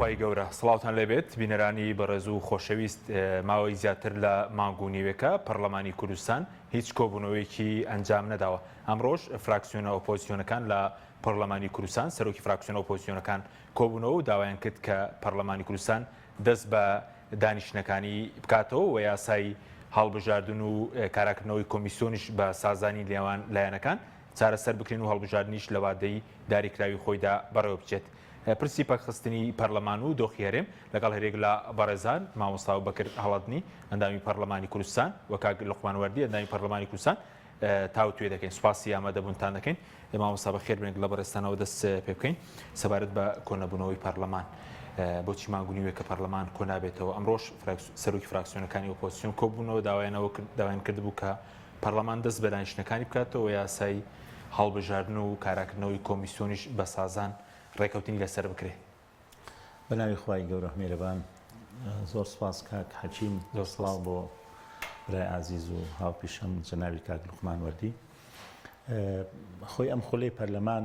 خی گەورە سڵاوتان لێبێت بینەرانی بەڕێز و خۆشەویست ماوەی زیاتر لە مانگونیوێکە پەرلەمانی کوردستان هیچ کۆبوونەوەیەکی ئەنجام نەداوە. ئەمڕۆژ فراکسیۆنە ئۆپۆزیسیۆنەکان لە پەرلەمانی کوردستان سەرۆکی فراکسیۆنە ئۆپۆزیسیۆنەکان کۆبوونەوە و داوایان کرد کە پەرلەمانی کوردستان دەست بە دانیشتنەکانی بکاتەوە و یاسای هەڵبژاردن و کاراکردنەوەی کۆمیسیۆنیش بە سازانی لێوان لایەنەکان چارەسەر بکرێن و هەڵبژاردنیش لە وادەی داریکراوی خۆیدا بەڕێوە بچێت. پرسی پەکخستنی پەرلەمان و دۆخیێرێم لەگەڵ هەرێک لە بەڕێزان مامۆستا و بەکر هەڵەتنی ئەندامی پەرلەمانی کوردستان و کاک لوقمان وەردی ئەندامی پەرلەمانی کوردستان تاوتوێ دەکەین. سوپاسی ئامادەبوونتان دەکەین. مامۆستا بەخێر بێنێک لە بەڕێستانەوە دەست پێ بکەین سەبارەت بە کۆنەبوونەوەی پەرلەمان. بۆچی مانگونیوێت کە پەرلەمان کۆنابێتەوە؟ ئەمڕۆژ سەرۆکی فراکسیۆنەکانی ئۆپۆزیسیۆن کۆبوونەوە داوایان کردبوو کە پەرلەمان دەست بە دانیشتنەکانی بکاتەوە یاسای هەڵبژاردن و کاراکردنەوەی کۆمیسیۆنیش بە سازان ڕێکەوتنی لەسەر بکرێ. بەناوی خوای گەورە میێرەبان، زۆر سپاس کاک حەکیم، زۆر سڵاو بۆ برای عزیز و هاوپیشەم جەنابی کاک لوقمان وەردی. خۆی ئەم خولەی پەرلەمان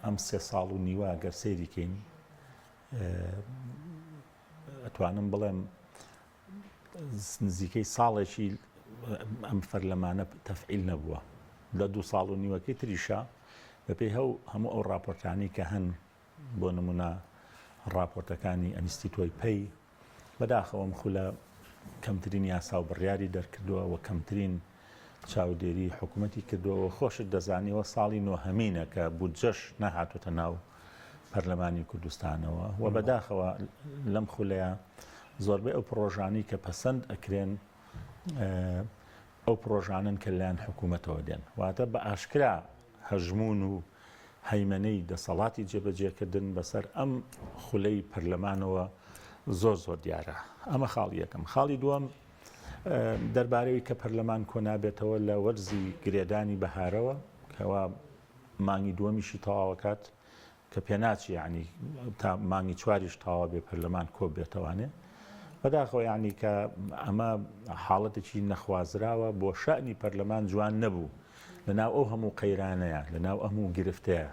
ئەم 3 ساڵ و نیوە ئەگەر سەیری کەین ئەتوانم بڵێم نزیکەی ساڵێکی ئەم پەرلەمانە تەفعیل نەبووە. لە 2 ساڵ و نیوەکەی تریشە بەپێی هەموو ئەو راپۆرتانی کە هەن بۆ نمونە راپۆرتەکانی ئەنیستیتۆی پەی بەداخەوە ئەم خولە کەمترین یاسا و بڕیاری دەرکردووە و کەمترین چاودێری حکوومەتی کردووە. خۆشت دەزانیەوە ساڵی نۆهەمینە کە بودجەش نەهاتوتە ناو پەرلەمانی کوردستانەوە و بەداخەوە لەم خولەیە زۆربەی ئەو پرۆژانی کە پەسەند ئەکرێن ئەو پرۆژانن کە لایەن حکوومەتەوە دێن، واتە بە ئاشکرا هەژمون و هەیمەنەی دەسەڵاتی جێبەجێکردن بەسەر ئەم خولەی پەرلەمانەوە زۆر دیارە. ئەمە خاڵی یەکەم. خاڵی دووەم دەربارەوەی کە پەرلەمان کۆنابێتەوە لە وەرزی گرێدانی بەهارەوە کەوا مانگی دووەمیشی تەواوەکات کە پێناچی یعنی تا مانگی چواریش تەواو بێ پەرلەمان کۆ بێتەوانێ. بەداخەوە یعنی کە ئەمە حاڵەتێکی نەخوازراوە بۆ شەئنی پەرلەمان جوان نەبوو لەناو ئەو هەموو قەیرانەیە لەناو هەموو گرفتەیە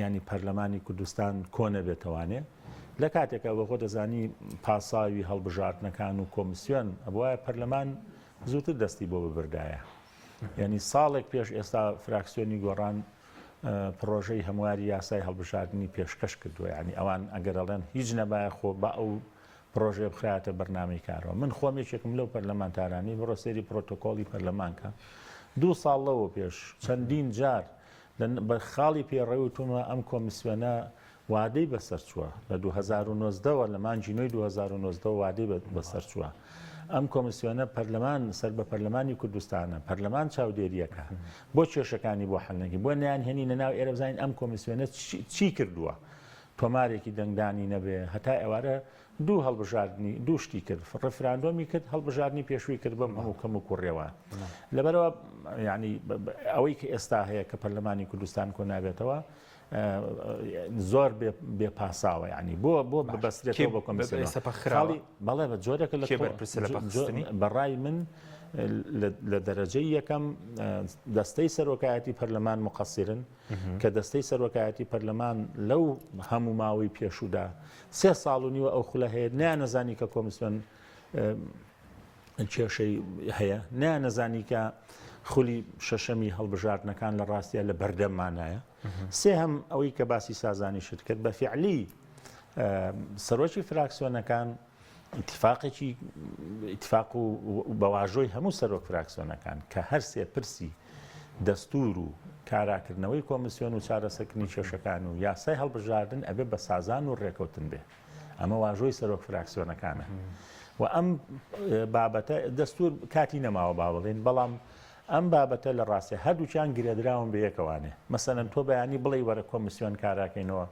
ینی پەرلەمانی کوردستان کۆ نەبێتەوانێ. لە کاتێکە بەخۆ دەزانی پاساوی هەڵبژاردنەکان و کۆمیسیۆن ئەبوایە پەرلەمان زووتر دەستی بۆ ببردایە. یعنی ساڵێک پێش ئێستا فراکسیۆنی گۆڕان پرۆژەی هەمواری یاسای هەڵبژاردننی پێشکەش کردووە. ینی ئەوان ئەگەرەڵێن هیچ نەبایە خۆ بە ئەو پرۆژێ بخراتە بەرنامەی کارەوە. من خۆم یەکێکم لەو پەرلەمانتارانی بڕۆ سێری پرۆتۆکۆڵی پەرلەمانکە 2 ساڵ لەوە پێش چەندین جار بە خاڵی پێڕێوتونەوە ئەم کۆمیسیۆنە وادەی بەسەرچووە لە 2009ەوە لە مانجی نوێی 2009 وادەی بەسەرچووە. ئەم کۆمیسیۆنە پەرلەمان سەر بە پەرلەمانی کوردستانە پەرلەمان چاودێریەکە بۆ کێشەکانی بۆ حەلنەکی بۆ نیان هێنی ناو ئێرە بزانین ئەم کۆمیسیۆنە چی کردووە، تۆمارێکی دەنگدانی نەبێ هەتا ئێوارە دوو هەڵبژاردننی دوو شتی کرد، ڕفراندۆمی کرد، هەڵبژاردننی پێشووی کرد بەم هەموو کەم و کوڕێەوە. لەبەرەوە ینی ئەوەی کە ئێستا هەیە کە پەرلەمانی کوردستان کۆ نابێتەوە زۆر بێپاساوە، ینی بۆ بەبەسترێتەوە بۆ کۆمیسیۆنەخاڵی بەڵێ بە جۆرێکە لە بەڕای من لە دەرەجەی یەکەم دەستەی سەرۆکایەتی پەرلەمان مقەسیرن کە دەستەی سەرۆکایەتی پەرلەمان لەو هەموو ماوەی پێشوودا 3 ساڵ و نیوە ئەو خولە هەیە نیانەزانی کە کۆمیسیۆن کێشەی هەیە، نیانەزانی کە خولی شەشەمی هەڵبژاردنەکان لە ڕاستیە لە بەردەممانایە. هەم ئەوەی کە باسی سازانی شرکت بە فیعلی سەرۆکی فراکسیۆنەکان ئیتفاق و بەواژۆی هەموو سەرۆک فراکسیۆنەکان کە هەرسێ پرسی دەستور و کاراکردنەوەی کۆمیسیۆن و چارەسەرکردنی کێشەکان و یاسای هەڵبژاردن ئەبێ بە سازان و ڕێکەوتن بێ. ئەمە واژۆی سەرۆک فراکسیۆنەکانە و ئەم بابەتە دەستور کاتی نەماوە با بڵێن، بەڵام ئەم بابەتە لە ڕاستێ هەردووچیان گرێدراون بە یەکەوانێ. مەسەلەن تۆ بەیانی بڵێ وەرە کۆمیسیۆن کاراکەینەوە،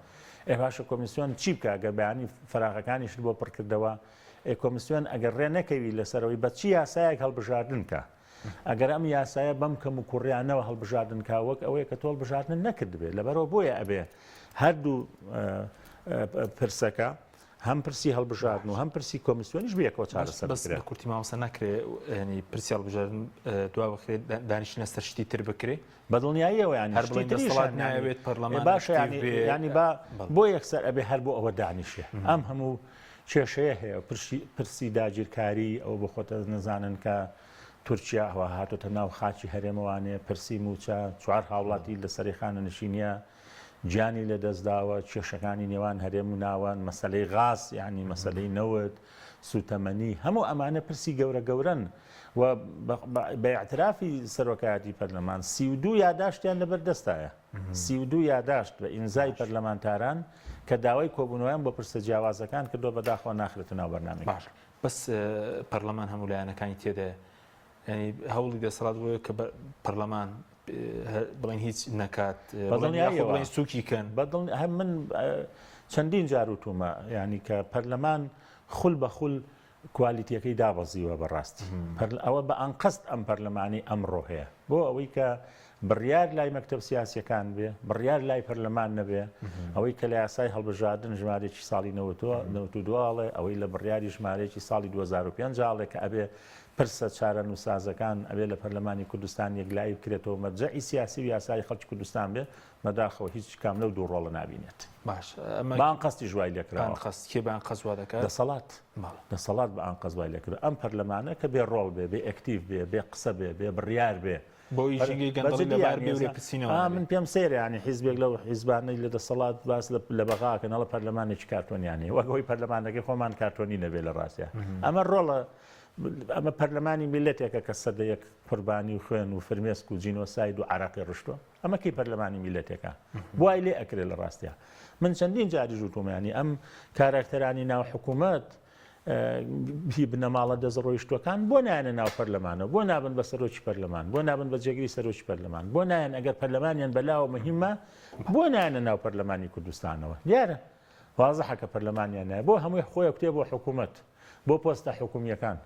باشە کۆمیسیۆن چی بکە گە بەیانی فراغەکانیشت بۆ پڕکردەوە، کۆمیسیۆن ئەگەر ڕێ نەکەوی لەسەرەوەی بە چی یاسایەک هەڵبژاردن کە ئەگەر ئەم یاسایە بەم کەم و کوڕیانەوە هەڵبژاردن کا وەک ئەوەیە کە تۆ هەڵبژاردن نەکردبێ. لەبەرەوە بۆیە ئەبێ هەردوو پرسەکە هەم پرسی هەڵبژاردن و هەم پرسی کۆمیسیۆنیش بەیەکەوە چارەسەر بەس بە کورتی مامۆستا ناکرێت ینی پرسی هەڵبژاردن دوا بخرێت دانیشتنە سەر شتی تر بکرێت بەدڵنیاییەوە ینی هەر بڵین دەسەڵات ناوێت پەرلەمان باشە ینی بۆ یەکسەر ئەبێ هەر بۆ ئەوە دانیشێ ئەم هەموو کێشەیە هەیە پرسی داگیرکاری ئەو بە خۆتە نەزانن کە تورکیا ئەوە هاتوتە ناو خاچی هەرێمەوانێ پرسی موچە چوار هاوڵاتی لە سەرخانە نشینە گیانی لە دەستداوە کێشەکانی نێوان هەرێم و ناوان مەسلەی غاز ینی مەسلەی نەوت سوتەمەنی هەموو ئەمانە پرسی گەورە گەورن و بە اعترافی سەرۆکایەتی پەرلەمان 32 یاداشتیان لەبەردەستایە 32 یاداشت بە ئینزای پەرلەمانتاران کە داوای کۆبوونەوەیان بۆ پرسە جیاوازەکان کردو بەداخەوە ناخرێتە ناو بەرنامەی باش بەس پەرلەمان هەموو لایەنەکانی تێدایە ینی هەوڵی دەسەڵات بووە کە پەرلەمان بڵین هیچ نەکات بڵین سووکی کەن من چەندین جار وتومە ینی کە پەرلەمان خول بە خول کوالیتیەکەی دابەزیوە بەڕاستی ئەوە بە ئەنقەست ئەم پەرلەمانی ئەمڕۆ هەیە بۆ ئەوەی کە بڕیار لای مەکتەب سیاسیەکان بێ بڕیار لای پەرلەمان نەبێ ئەوەی کە لە یاسای هەڵبژاردن ژمارەی ساڵی 92 ئەوەی لە بڕیاری ژمارەیەکی ساڵی 2005 جاڵێک کە ئەبێ پرسە چارە نووسازەکان ئەبێ لە پەرلەمانی کوردستان یەکلایی بکرێتەوە مەرجەعی سیاسی و یاسای خەڵکی کوردستان بێ مەداخەوە هیچ کام لەو دوو ڕۆڵە نابینێت باش بان قەستی ژوای لێکراوە بان قەزوا دەکات دەسەڵات بە ئان قەزوای لێکرد ئەم پەرلەمانە کە بێ ڕۆڵ بێ ئەکتیڤ بێ بێ قسە بێ بێ بڕیار بێ من پێم سێر ینی حیزبێک لەو حیزبانەی لە دەسەڵات باس لە بەغاکەن ئەڵە پەرلەمانێکی کارتۆنیانی وەگەوەی پەرلەمانەکەی خۆمان کارتۆنی نەبێ لە ڕاستە ئەمە ڕۆڵە ئەمە پەرلەمانی میلەتێکە کە سەدەیەک قوربانی و خوێن و فرمێسک و جینۆساید و عراقی ڕشتووە ئەمە کەی پەرلەمانی میلەتێکە وای لێ ئەکرێت لە ڕاستیە من چەندین جاری ژووتومانی ئەم کاراکتەرانی ناو حکوومەت هی بنەماڵە دەزڕۆیشتوەکان بۆ نایەنە ناو پەرلەمانەوە بۆ نابن بە سەرۆکی پەرلەمان بۆ نابن بە جێگری سەرۆکی پەرلەمان بۆ نایەن ئەگەر پەرلەمانیان بەلاوە مهمە بۆ نایەنە ناو پەرلەمانی کوردستانەوە دیارە وازەحە کە پەرلەمانیان نایە بۆ هەمووی خۆی کوتێ بۆ حکوومەت بۆ پۆستە حکوومیەکان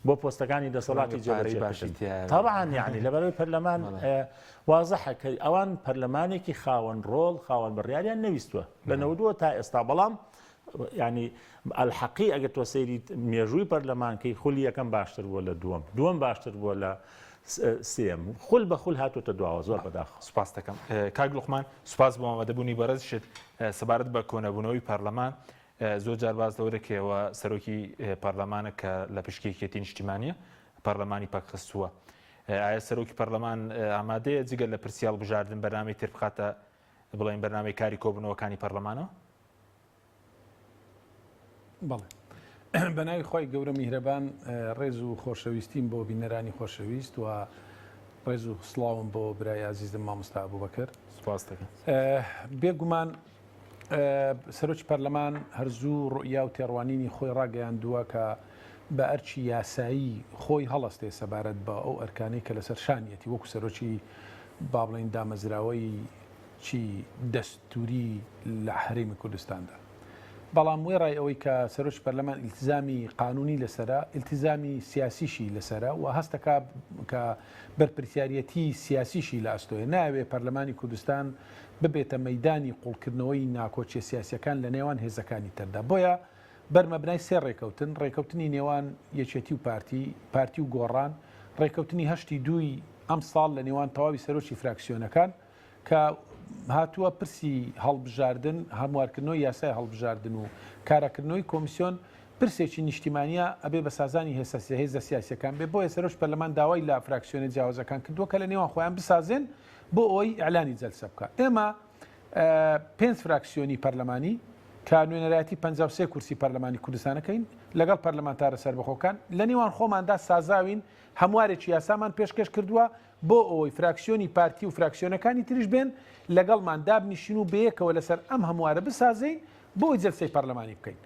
بۆ پۆستەکانی دەسەڵاتی جێبەجێ طبعاً یعنی لەبەرەوەی پەرلەمان وازەحە کە ئەوان پەرلەمانێکی خاوەن ڕۆڵ خاوەن بڕیاریان نەویستووە لە 92 تا ئێستا بەڵام ینی ئەلحەقی ئەگەر تۆ سەیری مێژووی پەرلەمانکەی خولی یەکەم باشتر بووە لە دووەم باشتر بووە لە سێم خول بە خول هاتوتە دواوە زۆر بەداخ سوپاس دەکەم کاک لوقمان سوپاس بۆ ئامادەبوونی بەڕێزشت سەبارەت بە کۆنەبوونەوەی پەرلەمان زۆر جار باز لەوە دەکرێەوە سەرۆکی پەرلەمانە کە لە پشکێکێتی نیشتیمانیە پەرلەمانی پاکخستووە ئایا سەرۆکی پەرلەمان ئامادەیە جگە لە پرسی هەڵبژاردن بەرنامەی تر بخاتە بڵێن بەرنامەی کاری کۆبوونەوەکانی پەرلەمانەوە بەڵێ بە ناوی خۆی گەورە میهرەبان ڕێز و خۆشەویستیم بۆ بینەرانی خۆشەویست و ڕێز و سڵاوم بۆ برای عزیزم مامۆستا ئەبوبەکر سوپاس دەکەم بێگومان سەرۆکی پەرلەمان هەرزوو ڕوئیا و تێڕوانینی خۆی ڕاگەیاندووە کە بە ئەرچی یاسایی خۆی هەڵەستێ سەبارەت بە ئەو ئەرکانەی کە لەسەر شانیەتی وەکو سەرۆکی با بڵێن دامەزراوەی چی دەستوری لە هەرێمی کوردستاندا بەڵام وێڕای ئەوەی کە سەرۆکی پەرلەمان ئیلتیزامی قانونی لەسەرە ئیلتیزامی سیاسیشی لەسەرە و هەستەکە کە بەرپرسیارەتی سیاسیشی لە ئەستۆیە ناوێ پەرلەمانی کوردستان ببێتە مەیدانی قوڵکردنەوەی ناکۆچیە سیاسیەکان لە نێوان هێزەکانی تردا بۆیە بەرمەبنای سێ ڕێکەوتنی نێوان یەکێتی و پارتی و گۆڕان ڕێکەوتنی هەشتی دووی ئەم ساڵ لە نێوان تەواوی سەرۆکی فراکسیۆنەکان کە هاتووە پرسی هەڵبژاردن هەموارکردنەوەی یاسای هەڵبژاردن و کارەکردنەوەی کۆمیسیۆن پرسێکی نیشتیمانیە ئەبێ بە سازانی هێزە سیاسیەکان بێ بۆیە سەرۆکی پەرلەمان داوای لە فراکسیۆنە جیاوازەکان کردووە کە لە نێوان خۆیان بسازێن بۆ ئەوەی ئەعلانی جەلسە بکە ئێمە 5 فراکسیۆنی پەرلەمانی کە نوێنەرایەتی 53 کورسی پەرلەمانی کوردستانەکەین لەگەڵ پەرلەمانتارە سەربەخۆکان لە نێوان خۆماندا سازاوین هەموارێکی یاسامان پێشکەش کردووە بۆ ئەوەی فراکسیۆنی پارتی و فراکسیۆنەکانی تریش بێن لەگەڵمان دابنیشین و بەیەکەوە لەسەر ئەم هەموارە بسازین بۆی جەلسەی پەرلەمانی بکەین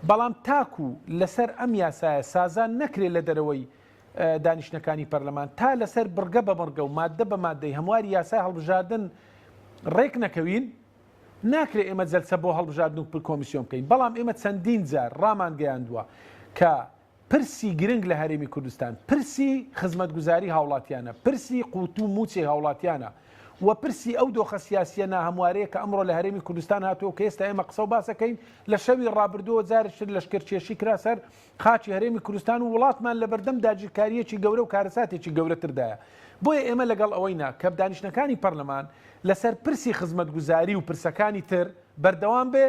بەڵام تاکو لەسەر ئەم یاسایە سازان نەکرێت لە دەرەوەی دانیشتەکانی پەرلەمان تا لەسەر بڕگە بە بڕگە و مادە بە مادەی هەمواری یاسای هەڵبژاردن ڕێک نەکەوین ناکرێت ئێمە جەلسە بۆ هەڵبژاردن و کۆمیسیۆن بکەین بەڵام ئێمە چەندین جار ڕامان گەیاندووە کە پرسی گرنگ لە هەرێمی کوردستان پرسی خزمەتگوزاری هاوڵاتیانە پرسی قوت و موچی هاوڵاتیانە و پرسی ئەو دۆخە سیاسیە ناهەموارەیە کە ئەمڕۆ لە هەرێمی کوردستان هاتووە کە ئێستا ئێمە قسە و باسەکەین لە شەوی ڕابردووە جارش لەشکرکێشی کرا سەر خاچی هەرێمی کوردستان و وڵاتمان لە بەردەم داگیرکاریەکی گەورە و کارەساتێکی گەورەتردایە. بۆیە ئێمە لەگەڵ ئەوەینا کە دانیشتەکانی پەرلەمان لەسەر پرسی خزمەتگوزاری و پرسەکانی تر بەردەوام بێ،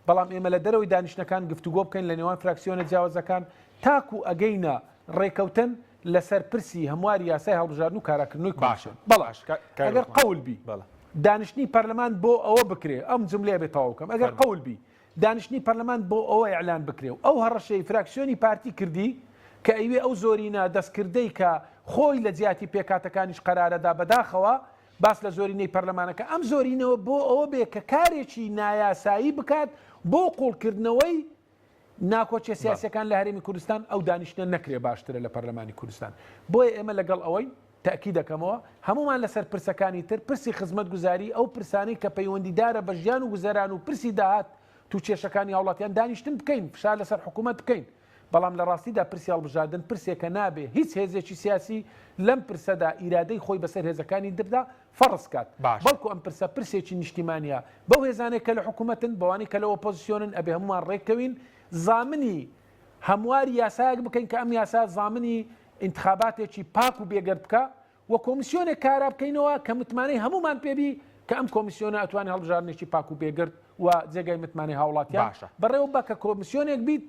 بەڵام ئێمە لە دەرەوەی دانیشتەکان گفتوگۆ بکەین لە نێوان فراکسیۆنە جیاوازەکان تاکو ئەگەینە ڕێکەوتن لەسەر پرسی هەمواری یاسای هەڵبژاردن و کاراکردنەوەی کۆمیسیۆن. بەڵاش ئەگەر قەول بی دانیشتنی پەرلەمان بۆ ئەوە بکرێ، ئەم جملەیە بێت تەواو بکەم، ئەگەر قەول بی دانیشتنی پەرلەمان بۆ ئەوە ئیعلان بکرێ و ئەو هەڕەشەی فراکسیۆنی پارتی کردی کە ئەوێ ئەو زۆرینە دەستکردەی کە خۆی لە جیاتی پێکاتەکانیش قەرارەدا بەداخەوە باس لە زۆرینەی پەرلەمانەکە ئەم زۆرینەوە بۆ ئەوە بێ کە کارێکی نایاسایی بکات بۆ قوڵکردنەوەی ناکۆچە سیاسەکان لە هەرێمی کوردستان ئەو دانیشتە نەکرێ باشترە لە پەرلەمانی کوردستان. بۆیە ئێمە لەگەڵ ئەوەی تاکی دەکەمەوە هەمومان لەسەر پرسەکانی تر پرسی خزمەتگوزاری ئەو پرسانەی کە پەیوەندیدارە بە ژیان و گوزەران و پرسی داهات تو کێشەکانی هاوڵاتیان دانیشتن بکەین، فشار لەسەر حکوومەت بکەین. بەڵام لە ڕاستیدا پرسی هەڵبژاردن پرسێکە نابێ هیچ هێزێکی سیاسی لەم پرسەدا ئیرادەی خۆی بەسەر هێزەکانی دردا فەرز کات. بەڵکو ئەم پرسە پرسێکی نیشتیمانیە بەو هێزانێک کە لە حکوومەتن بەوانی کە لە ئۆپۆزیسیۆنن ئەبێ هەمومان ڕێککەوین زامنی هەمواری یاسایەک بکەین کە ئەم یاسا زامنی انتخاباتێکی پاک و بێگەرد بکە و کۆمیسیۆنێک کارا بکەینەوە کە متمانەی هەمومان پێبی کە ئەم کۆمیسیۆنە ئەتوانێت هەڵبژاردنێکی پاک و بێگەرد و جێگای متمانەی هاوڵاتیان بەڕێوە بە کە کۆمیسیۆنێک بیت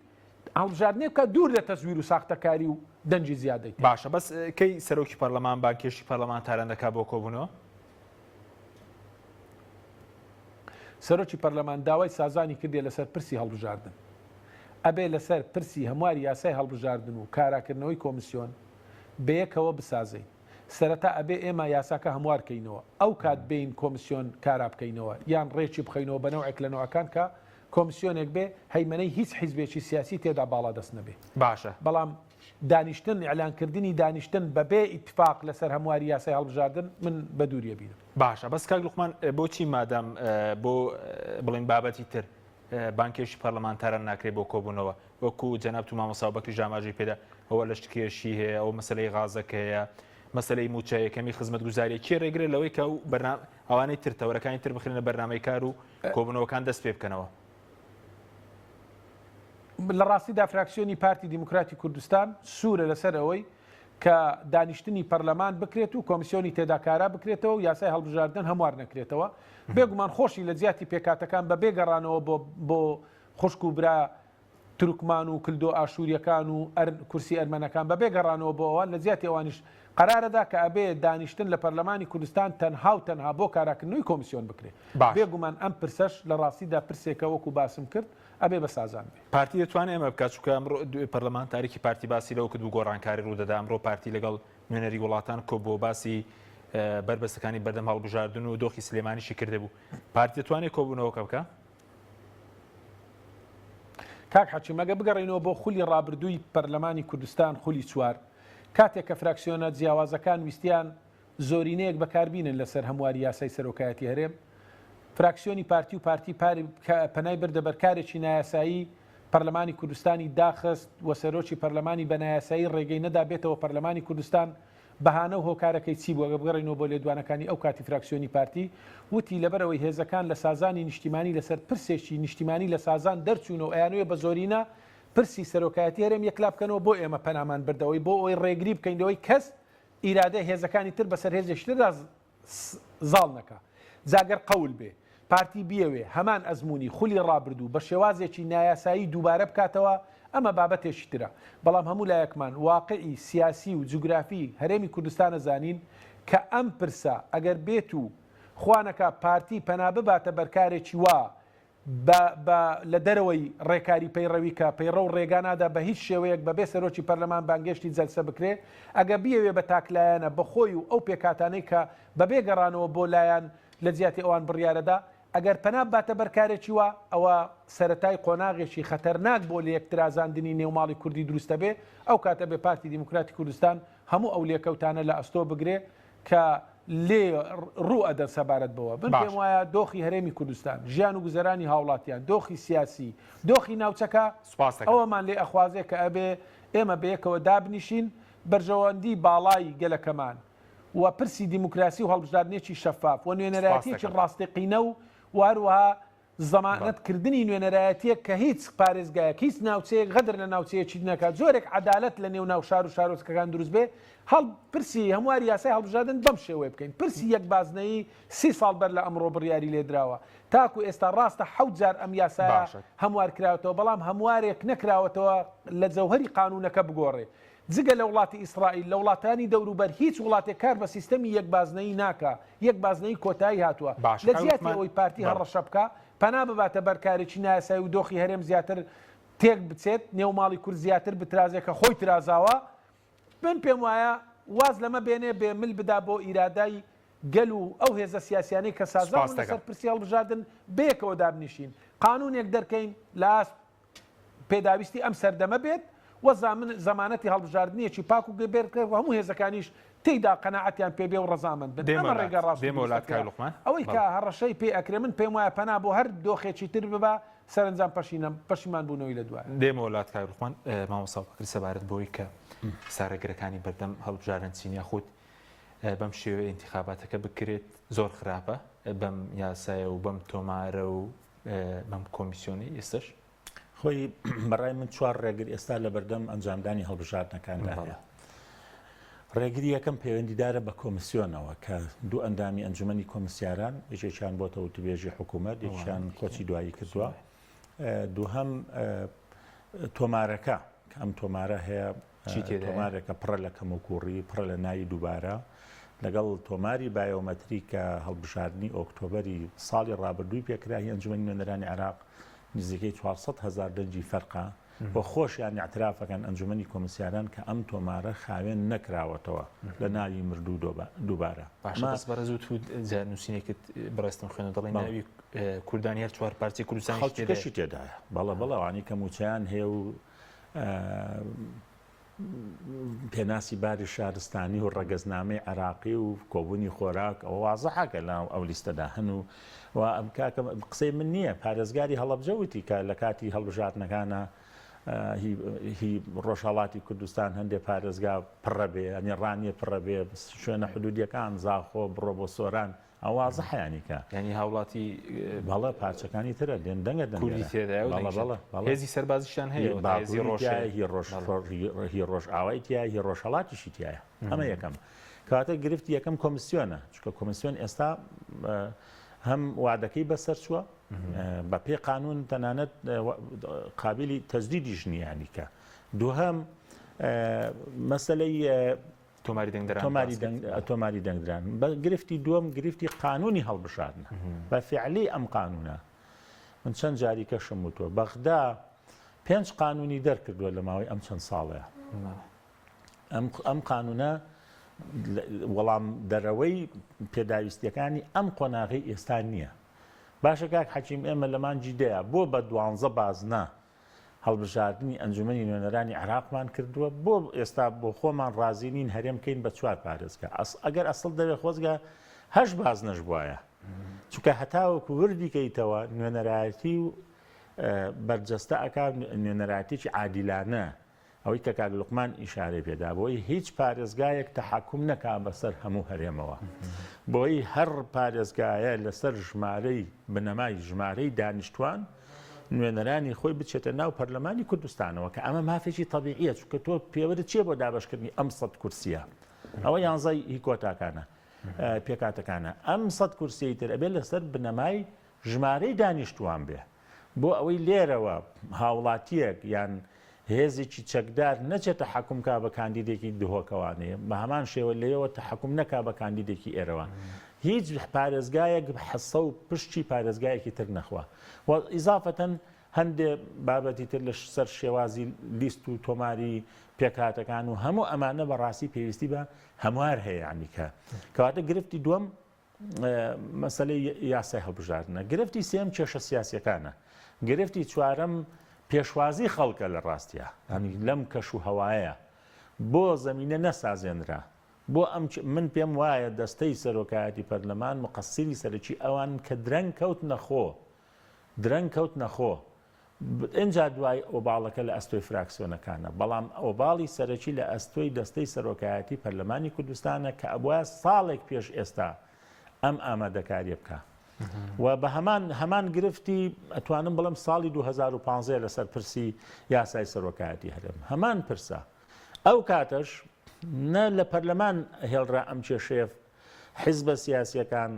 هەڵبژاردنێ بکە دوور لە تەزویر و ساختەکاری و دەنجی زیادەی. باشە بەس کەی سەرۆکی پەرلەمان بانکێشی پەرلەمانتاران دەکات بۆ کۆبوونەوە؟ سەرۆکی پەرلەمان داوای سازانی کردێ لەسەر پرسی هەڵبژاردن، ئەبێ لەسەر پرسی هەمواری یاسای هەڵبژاردن و کاراکردنەوەی کۆمیسیۆن بەیەکەوە بسازین. سەرەتا ئەبێ ئێمە یاساکە هەموارکەینەوە ئەو کات بین کۆمیسیۆن کارا بکەینەوە یان ڕێکی بخەینەوە بەنەوەیەک لە نەوەکان کە کۆمیسیۆنێک بێ هەیمەنەی هیچ حیزبێکی سیاسی تێدا باڵا دەست نەبێ. باشە بەڵام دانیشتن ئیعلانکردنی دانیشتن بەبێ ئیتفاق لەسەر هەمواری یاسای هەڵبژاردن من بە دووریە بینم. باشە بەس کاک لوقمان بۆچی مادام بۆ بڵین بابەتی تر بانکێشی پەرلەمانتاران ناکرێت بۆ کۆبوونەوە وەکو جەناب تو مامۆستا بەکری ژاماژی پێدا ئەوە لە شتکێشی هەیە ئەو مەسلەی غازەکە هەیە مەسلەی موچەیەکەمی خزمەتگوزاریە چی ڕێگرێت لەوەی کە ئەوانەی تر تەوەرەکانی تر بخرێنە بەرنامەی کار و کۆبوونەوەکان دەست پێ بکەنەوە؟ لە ڕاستیدا فراکسیۆنی پارتی دیموکراتی کوردستان سوورە لەسەر ئەوەی کە دانیشتنی پەرلەمان بکرێت و کۆمیسیۆنی تێداکارا بکرێتەوە و یاسای هەڵبژاردن هەموار نەکرێتەوە. بێگومان خۆشی لە جیاتی پێکاتەکان بە بێگەڕانەوە بۆ خوشک و برا تورکمان و کلدۆ ئاشووریەکان و کورسی ئەرمەنەکان بە بێگەڕانەوە بۆ ئەوان لە جیاتی ئەوانیش قەرارەدا کە ئەبێ دانیشتن لە پەرلەمانی کوردستان تەنها و تەنها بۆ کاراکردنەوەی کۆمیسیۆن بکرێت. بێگومان ئەم پرسەش لە ڕاستیدا پرسێکە وەکو باسم کرد ئەبێ بە سازان بێ. پارتی دەتوانێت ئەمە بکات چونکە ئەمڕۆ پەرلەمانتارێکی پارتی باسی لەوە کرد و گۆڕانکاری ڕوودەدا ئەمڕۆ پارتی لەگەڵ نوێنەری وڵاتان کۆ بۆ باسی بربەستەکانی بەردەم هەڵبژاردن و دۆخی سلێمانیشی کرده بوو. پارتی دەتوانێت کۆبوونەوەکە بکە؟ کاک حەچی مەگە بگەڕێنەوە بۆ خولی ڕابردووی پەرلەمانی کوردستان خولی چوار کاتێک کە فراکسیۆنە جیاوازەکان ویستیان زۆرینەیەک بەکاربینن لەسەر هەمواری یاسای سەرۆکایەتی هەرێم فراکسیۆنی پارتی و پارتی پەنای بردە بەرکارێکی نایاسایی پەرلەمانی کوردستانی داخست و سەرۆکی پەرلەمانی بە نایاسایی ڕێگەی نەدا بێتەوە پەرلەمانی کوردستان بەهانە و هۆکارەکەی چی بووە بگەڕێنەوە بۆ لێدوانەکانی ئەو کاتی فراکسیۆنی پارتی وتی لەبەرەوەی هێزەکان لە سازانی نیشتیمانی لەسەر پرسێکی نیشتیمانی لە سازان دەرچوونەوە ئەیانوێ بە زۆرینە پرسی سەرۆکایەتی هەرێم یەکلا بکەنەوە بۆ ئێمە پەنامان بردەوەی بۆ ئەوەی ڕێگری بکەینەوەی کەس ئیرادە هێزەکانی تر بەسەر هێزێکتردا زاڵ نەکە. جاگەر قەول بێ پارتی بیەوێ هەمان ئەزمموی خولی ڕابردوو بە شێوازێکی نایاسایی دووبارە بکاتەوە ئەمە بابەتێکی ترە. بەڵام هەموو لایەکمان واقعی سیاسی و جوگرافی هەرێمی کوردستانە زانین کە ئەم پرسە ئەگەر بێت و خوانەکە پارتی پەنا بباتە بەرکارێکی وا لە دەرەوەی ڕێکاری پەیڕەوی کە پەیڕە و ڕێگانادا بە هیچ شێوەیەک بەبێ سەرۆکی پەرلەمان بانگێشتی جەلسە بکرێ ئەگە بیەوێ بە تاکلایەنە بەخۆی و ئەو پێکاتانەی کە بەبێ گەڕانەوە بۆ لایەن لە جیاتی ئەوان بڕیارەدا ئەگەر پەنا باتە بەرکارێکی وە ئەوە سەرەتای قۆناغێکی خەتەرناک بۆ لە یەکترازاندنی نێوماڵی کوردی دروستە بێ ئەو کاتە بێ پارتی دیموکراتی کوردستان هەموو ئەو لێکەوتانە لە ئەستۆ بگرێ کە لێ ڕوو ئەدەن سەبارەت بەوە بن پێم وایە دۆخی هەرێمی کوردستان ژیان و گوزەرانی هاوڵاتیان دۆخی سیاسی دۆخی ناوچەکە ئەوەمان لێ ئەخوازێ کە ئەبێ ئێمە بەیەکەوە دابنیشین بەرژەوەندی باڵای گەلەکەمان و پرسی دیموکراسی و هەڵبژاردنێکی شەفاف و نوێنەرایەتێکی ڕاستەقینە و واروها زەمانەتکردنی نوێنەرایەتیە کە هیچ پارێزگایەک هیچ ناوچەیەک غەدر لە ناوچەیەکی نەکات زۆرێک عەدالەت لە نێو ناو شار و شارۆچکەکان دروست بێ پرسی هەموار یاسای هەڵبژاردن بەم شێوەیە بکەین پرسی یەک بازنەی 30 ساڵ بەر لە ئەمڕۆ بڕیاری لێدراوە تاکو ئێستا ڕاستە 7 جار ئەم یاسایە هەموار کراوەتەوە بەڵام هەموارێک نەکراوەتەوە لە جەوهەری قانونەکە بگۆڕێ جگە لە وڵاتی ئیسرائیل لە وڵاتانی دەوروبەر هیچ وڵاتێک کار بە سیستەمی یەک بازنەی ناکە یەک بازنەی کۆتایی هاتووە لە زیاتی ئەوەی پارتی هەڕەشە بکە پەنا بباتە بەرکارێکی نایاسایی و دۆخی هەرێم زیاتر تێک بچێت نێو ماڵی کورد زیاتر بترازێکە خۆی ترازاوە من پێم وایە واز لەمە بێنێ بێ مل بدا بۆ ئیرادای گەل و ئەو هێزە سیاسیانەی کە سازان لەسەر پرسی هەڵبژاردن بەیەکەوە دابنیشین قانونێک دەرکەین لە پێداویستی ئەم سەردەمە بێت و زەمانەتی هەڵبژاردنیەکی پاک و گەبێرکە و هەموو هێزەکانیش تێیدا قەناعەتیان پێبێ و ڕەزامەند بن ئەمە ڕێگە ڕاست ئەوەی کە هەڕەشەی پێ ئەکرێ من پێم وایە پەنا بۆ هەر دۆخێکی تر ببە سەرنجام پەشیمان بوونەوەی لە دوایە دێمە وڵات کایڕوخمان مامۆستا بەکر سەبارەت بۆی کە سارەگرەکانی بەردەم هەڵبژاردن چینیا خۆت بەم شێوەیە ئینتیخاباتەکە بکرێت زۆر خراپە بەم یاسایە و بەم تۆمارە و بەم کۆمیسیۆنی ئێستش خۆی بەڕای من 4 ڕێگر ئێستا لە بەردەم ئەنجامدانی هەڵبژاردنەکاندا هەیە ڕێگری یەکەم پەیوەندیدارە بە کۆمیسیۆنەوە کە دوو ئەندامی ئەنجومەنی کۆمیسیاران یەکێکیان بۆتە وتوبێژی حکوومەت یەکیان کۆچی دوایی کردووە دووهەم تۆمارەکە کە ئەم تۆمارە هەیە تۆمارێکە پڕە لە کەموکوڕی پڕە لە ناوی دووبارە لەگەڵ تۆماری بایۆمەتری کە هەڵبژاردننی ئۆکتۆبەری ساڵی ڕابردووی پێکراهی ئەنجومەنی نوێنەرانی عێراق نزیکەی 400,000 دەنجی فەرقا بۆ خۆشیان اعترافەکان ئەنجومەنی کۆمسیاران کە ئەم تۆمارە خاوێن نەکراوەتەوە لە ناوی مردوو دووبارە باشە بەرەزوت نووسینێکت بەڕێستم خوێنە دەڵێن ناوی کوردانی هەر 4 پارتی کوردستانی تێدایە بەڵەوانی کە موچیان هەیە و پێناسی باری شارستانی و ڕەگەزنامەی عێراقی و کۆبوونی خۆراک ئەوە وازەحەکە لە ئەو لیستەدا هەن و ئەم کاکە قسەی من نییە پارێزگاری هەڵەبجەوتی کە لە کاتی هەڵبژاردنەکانە هی ڕۆژهەڵاتی کوردستان هەندێک پارێزگا پڕە بێ ئەنی ڕانیە پڕە بێ شوێنە حدودیەکان زاخۆ بڕۆ بۆ سۆران ئەوازە حیانیکە ینی هاوڵاتی بەڵە پارچەکانی ترە دێن دەنگە هێزی سەربازیشان هەیە هی ڕۆژ ئاوایتیە هی ڕۆژهەڵاتیشی تایە ئەمە یەکەم کاتە گرفتی یەکەم کۆمیسیۆنە چکە کۆمیسیۆن ئێستا هەم وعدەکەی بەسەر چووە بە پێ قانون تەنانەت قابلی تەجدیدیش نییانیکە دووهەم مەسەلەی تۆماری دەنگدران بە گرفتی دووەم گرفتی قانونی هەڵبژاردنە بە فعلی ئەم قانونە من چەند جاریکەشم وتووە بەغدا 5 قانونی دەرکردووە لە ماوەی ئەم چەند ساڵەیە ئەم قانونە وەڵام دەرەوەی پێداویستیەکانی ئەم قۆناغی ئێستا نییە باشە کاک حەکیم ئێمە لە مانجی دەیە بۆ بە 12 بازنە هەڵبژاردننی ئەنجومەنی نوێنەرانی عێراقمان کردووە بۆ ئێستا بۆ خۆمان ڕازی نین هەرێم بکەین بە 4 پارێزگا ئەگەر ئەسڵ دەوێت خۆزگا 8 بازنەش بواە چونکە هەتاوەکو وردی کەیتەوە نوێنەرایەتی و بەرجەستە ئەکا نوێنەرایەتێکی عادیلانە ئەوەی کە کاک لوقمان ئیشارەی پێدا بۆی هیچ پارێزگایەک تەحەکوم نەکا بەسەر هەموو هەرێمەوە بۆی هەر پارێزگایە لەسەر ژمارەی بنەمای ژمارەی دانیشتوان نوێنەرانی خۆی بچێتە ناو پەرلەمانی کوردستانەوە کە ئەمە مافێکی طبیعیە چونکە تۆ پێوەرت چیە بۆ دابشکردنی ئەم 100 کورسیە ئەوە 11 هی کۆتاکانە پێکاتەکانە ئەم 100 کورسی تر ئەبێ لەسەر بنەمای ژمارەی دانیشتوان بێ بۆ ئەوەی لێرەوە هاوڵاتیەک یان هێزێکی چەکدار نەچێتە حکومکا بە کاندیدێکی دهۆکەوانەیە بە هەمان شێوە لێەوە تەحکوم نەکا بە کاندیدێکی ئێرەوە هیچ پارێزگایەک حەسە و پشتی پارێزگایەکی تر نەخوا و ئیزافەتەن هەندێک بابەتی تر لە سەر شێوازی لیست و تۆماری پێکاتەکان و هەموو ئەمانە بەڕاستی پێویستی بە هەموار هەیە عنیکە کەواتە گرفتی دووەم مەسەلەی یاسای هەڵبژاردنە گرفتی سێم کێشە سیاسیەکانە گرفتی چوارەم پێشوازی خەڵکە لە ڕاستیە هەنی لەم کەش و هەوایە بۆ زەمینە نەسازێنرا بۆ ئەم من پێم وایە دەستەی سەرۆکایەتی پەرلەمان مقەسیری سەرەکی ئەوان کە درەنگ کەوت نەخۆ ئەجا دوای ئۆباڵەکە لە ئەستۆی فراکسیۆنەکانە بەڵام ئۆباڵی سەرەکی لە ئەستۆی دەستەی سەرۆکایەتی پەرلەمانی کوردستانە کە ئەبووە ساڵێک پێش ئێستا ئەم ئامادەکاریە بکە و بە هەمان گرفتی ئەتوانم بڵم ساڵی 2015 لەسەر پرسی یاسای سەرۆکایەتی هەرێم هەمان پرسە ئەو کاتەش نە لە پەرلەمان هێڵڕا ئەم کێشەیە حیزبە سیاسیەکان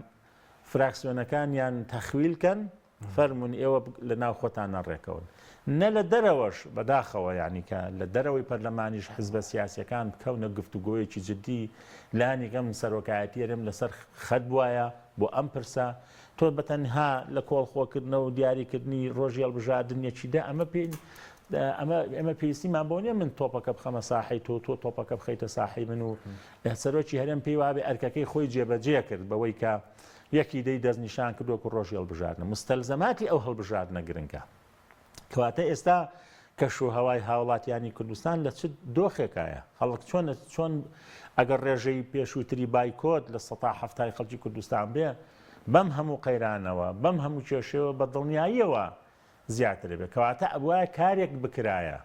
فراکسیۆنەکانیان تەخویلکەن فەرمونون ئێوە لە ناو خۆتان نەڕێکەون نە لە دەرەوەش بەداخەوە یعنی کە لە دەرەوەی پەرلەمانیش حیزبە سیاسیەکان بکەونە گفتوگۆیەکی جدی لانیگەم سەرۆکایەتی هەرێم لەسەر خەت وایە بۆ ئەم پرسە تۆ بەتەنها لە کۆڵخۆکردنەوە و دیاریکردنی ڕۆژی هەڵبژاردنیەکیدا ئەمە پێ ئەمە پێویستیمان بۆ نیە من تۆپەکە بخەمە ساحی تۆ تۆپەکە بخەیتە ساحی من و سەرۆکی هەرێم پێی وابێ ئەرکەکەی خۆی جێبەجێ کرد بەوەی کە یەکی دەی دەستنیشان کردووە ڕۆژی هەڵبژاردنە مستەلزەماتی ئەو هەڵبژاردنە گرنگە کەواتە ئێستا کەشوهەوای هاوڵاتیانی کوردستان لە چ دۆخێکایە خەڵک چۆن ئەگەر ڕێژەی پێشووتری بایکۆت لە 1970 خەڵکی کوردستان بێ بەم هەموو قەیرانەوە بەم هەموو کێشەوە بە دڵنیاییەوە زیاتر بێت کەواتە ئەوە کارێک بکرایە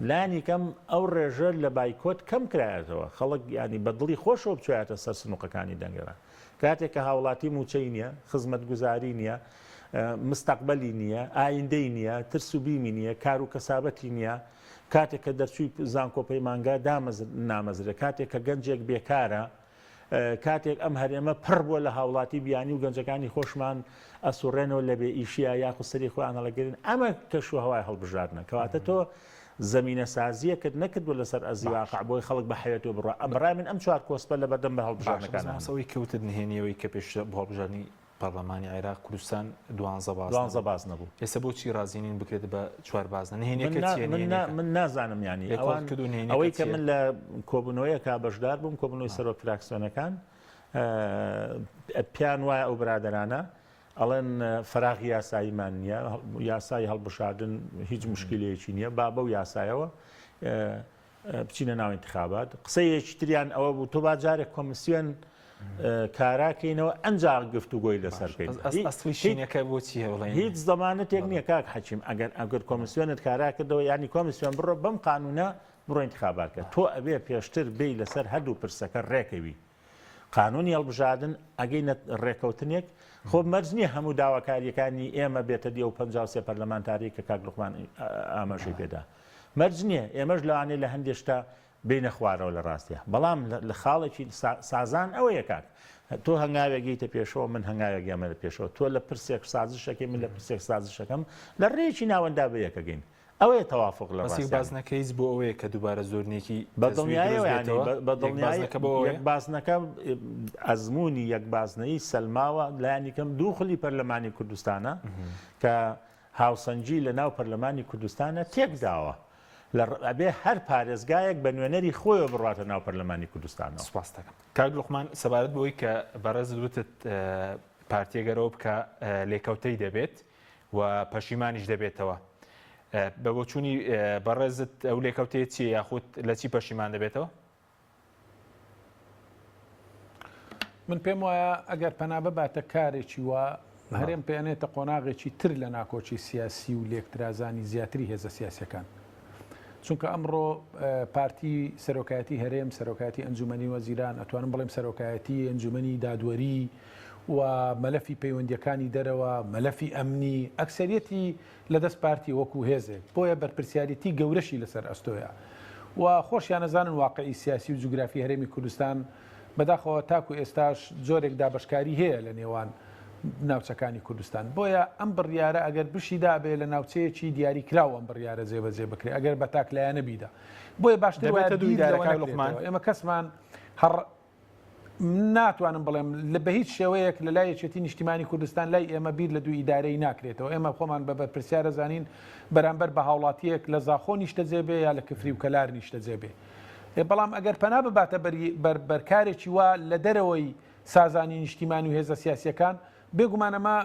لانی کەم ئەو ڕێژە لە بایکۆت کەم کرایەتەوە خەڵک ینی بە دڵی خۆشەوە بچێتە سەر سنووقەکانی دەنگەرە کاتێک کە هاوڵاتی موچەی نییە خزمەت گوزاری نییە مستەقبەلی نییە ئایندەی نییە ترس و بیمی نییە کار و کەسابەتی نییە کاتێک کە دەرچووی زانکۆپەی مانگا نامەزرە کاتێک کە گەنجێک بێکارە کاتێک ئەم هەرێمە پڕ بووە لە هاوڵاتی بیانی و گەنجەکانی خۆشمان ئەسوڕێنەوە لە بێ ئیشیە یاخو سەری خۆیان هەڵەگرن ئەمە کەشوهەوای هەڵبژاردنە کەواتە تۆ زمینە سازیە کرد نەکردو لەسەر ئەزیواقع بۆی خەڵک بە حەوێتەوە بڕە ئەمڕای من ئەم چوار کۆسپە لە بەردەم بە هەڵبژاردنەکانەوەی کەوتت نهێنیەوەی کە پێش بۆ هەڵبژاردننی پەرلەمانی عێراق کوردستان 12 باز نەبوو ئێستا بۆچی رازیینین بکرێت بە چوار بازنە نهێنیەکە من نازانم ینی ئەوەی کە من لە کۆبوونەوەیە کا بەشدار بووم کۆبوونەوەی سەرۆک فراکسیۆنەکان پیان وایە ئەو برادەرانە ئەڵێن فراغی یاساییمان نییە یاسای هەڵبژاردن هیچ مشکلەیەکی نییە با بەو یاسایەوە بچینە ناو انتخابات قسەیەکی تریان ئەوە بوو تۆ باجارێک کۆمیسیۆن کاراکەینەوە ئەنجا گفتوگۆی لەسەرکەین ئەسڵیشینەکە بۆچی هەوڵێن هیچ زەمانەتێک نییە کاک حەچیم ئەگەر کۆمیسیۆنت کاراکردەوە ینی کۆمیسیۆن بڕۆ بەم قانونە بڕۆ انتخاباتکە تۆ ئەبێ پێشتر بێی لەسەر هەردوو پرسەکە ڕێکەوی قانونی هەڵبژاردن ئەگەینە ڕێکەوتنێک خۆ مەرج نییە هەموو داواکاریەکانی ئێمە بێتە دی و 53 پەرلەمانتاری کە کاک لوقمان ئاماژەی پێدا مەرج نییە ئێمەش لەوانێ لە هەندێشتا بینە خوارەوە لە ڕاستیە بەڵام لە خاڵێکی سازان ئەوە یەکات تۆ هەنگاوێکیتە پێشەوە من هەنگاوێک گەمە لە پێشەوە تۆ لە پرسێک سازشەکەی من لە پرسێک سازشەکەم لە ڕێکی ناوەندا بە یەکەگەین ئەوەیە تەوافق لە بازنەکەیز بۆ ئەوەیە کە دووبارە زۆرنێکی بەدڵنیایەوە بازنەکە ئەزمموی یەک بازنەی سەلماوە لایەنیکەم دوو خلی پەرلەمانی کوردستانە کە هاوسەنجی لە ناو پەرلەمانی کوردستانە تێکداوە ئەبێ هەر پارێزگایەک بە نوێنەری خۆیەوە بڕاتە ناو پەرلەمانی کوردستانەوە سوپاس دەکەم کاک لوقمان سەبارەت بۆی کە بەڕێز دوتت پارتیەگەرەوە بکە لێکەوتەی دەبێت و پەشیمانیش دەبێتەوە بە بۆچوونی بەڕێزت ئەو لێکەوتەیە چی یاخود لە چی پەشیمان دەبێتەوە؟ من پێم وایە ئەگەر پەنا بباتە کارێکی وە هەرێم پێێنێتە قۆناغێکی تر لە ناکۆچی سیاسی و لێکترازانی زیاتری هێزە سیاسەکان چونکە ئەمڕۆ پارتی سەرۆکایەتی هەرێم سەرۆکایەتی ئەنجومەنی وەزیران ئەتوانم بڵێم سەرۆکایەتی ئەنجومەنی دادوەری و مەلەفی پەیوەندیەکانی دەرەوە مەلەفی ئەمنی ئەکسەریەتی لەدەست پارتی وەکو هێزێک بۆیە بەرپرسیارەتی گەورەشی لەسەر ئەستۆیە و خۆشیان نەزانن واقعی سیاسی و جوگرافی هەرێمی کوردستان بەداخەوە تاکو ئێستاش جۆرێک دابشکاری هەیە لە نێوان ناوچەکانی کوردستان بۆیە ئەم بڕیارە ئەگەر بشیدا بێ لە ناوچەیەکی دیاری کراوە ئەم بڕیارە جێبەجێ بکرێت ئەگەر بە تاکلایەنە بیدا بۆیە باشتر ئێمە کەسمان هەر ناتوانم بڵێم لە بە هیچ شێوەیەک لە لای یەکێتی نیشتیمانی کوردستان لای ئێمە بیر لە دوو ئیدارەی ناکرێتەوە ئێمە خۆمان بە بەرپرسیارە زانین بەرامبەر بە هاوڵاتیەک لە زاخۆ نیشتە جێبێ یا لە کفری و کەلار نیشتە جێبێ بەڵام ئەگەر پەنا بباتە بەرکارێکی وا لە دەرەوەی سازانی نیشتیمانی و هێزە سیاسیەکان بێگومانەما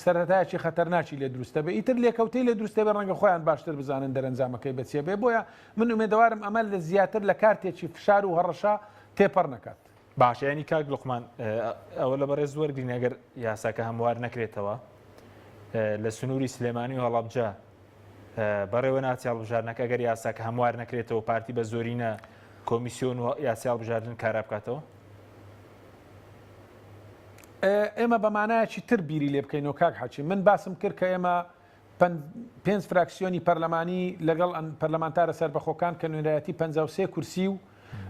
سەرەتایەکی خەتەرناکی لێ دروستە بێ ئیتر لێکەوتەی لێ دروستە بێ ڕەنگە خۆیان باشتر بزانن دەرەنجامەکەی بەچێ بێ بۆیە من ئومێدەوارم ئەمە لە زیاتر لە کارتێکی فشار و هەڕەشا تێپەڕ نەکات باش ینی کاک لوقمان ئەوە لە بەڕێز وەرگین ئەگەر یاساکە هەموار نەکرێتەوە لە سنووری سلێمانی و هەڵەبجە بەڕێوە ناچی هەڵبژاردنەکە ئەگەر یاساکە هەموار نەکرێتەوە پارتی بە زۆرینە کۆمیسیۆن و یاسی هەڵبژاردن کارا بکاتەوە؟ ئێمە بەمانایەکی تر بیری لێ بکەینەوە کاک حاچی من باسم کرد کە ئێمە 5 فراکسیۆنی پەرلەمانی لەگەڵ پەرلەمانتارە سەربەخۆکان کە نوێنەرەتی 53 کورسی و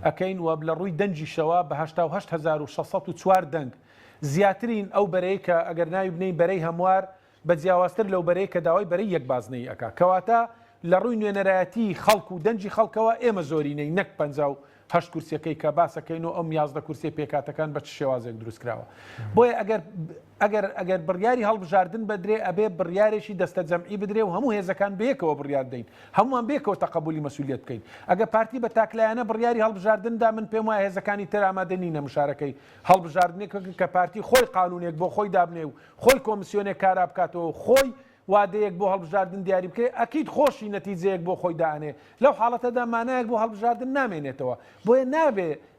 ئەەکەین و لە ڕووی دەنجی شەوە بە 1964 دەنگ زیاترین ئەو بەرەی کە ئەگەر ناوی بنەی بەرەی هەموار بە جیاوازتر لەو بەرەی کە داوای بەرەی یەک بازنەی ئەکا کەواتە لە ڕووی نوێنەرایەتی خەڵک و دەنجی خەڵکەوە ئێمە زۆرینەی نەک 58 کورسەکەی کە باسەکەین و ئەم 11 کورسی پێکاتەکان بە شێوازێک دروستکراوە بۆیە ئەگەر بڕیاری هەڵبژاردن بدرێ ئەبێ بڕیارێکی دەستە جەمعی بدرێ و هەموو هێزەکان بەیەکەوە بڕیار دەین هەمومان بێکەوە تەقبولی مەسئولیت بکەین ئەگەر پارتی بە تاکلایەنە بڕیاری هەڵبژاردندا من پێم وایە هێزەکانی تر ئامادە نینە مشارەکەی هەڵبژاردنێک کە پارتی خۆی قانونێک بۆ خۆی دابنێ و خۆی کۆمیسیۆنێک کارا بکاتەوە خۆی وادەیەک بۆ هەڵبژاردن دیاری بکرێت ئەکید خۆشی نەتیجەیەک بۆ خۆی دانێ لەو حاڵەتەدا مانایەک بۆ هەڵبژاردن نامێنێتەوە بۆیە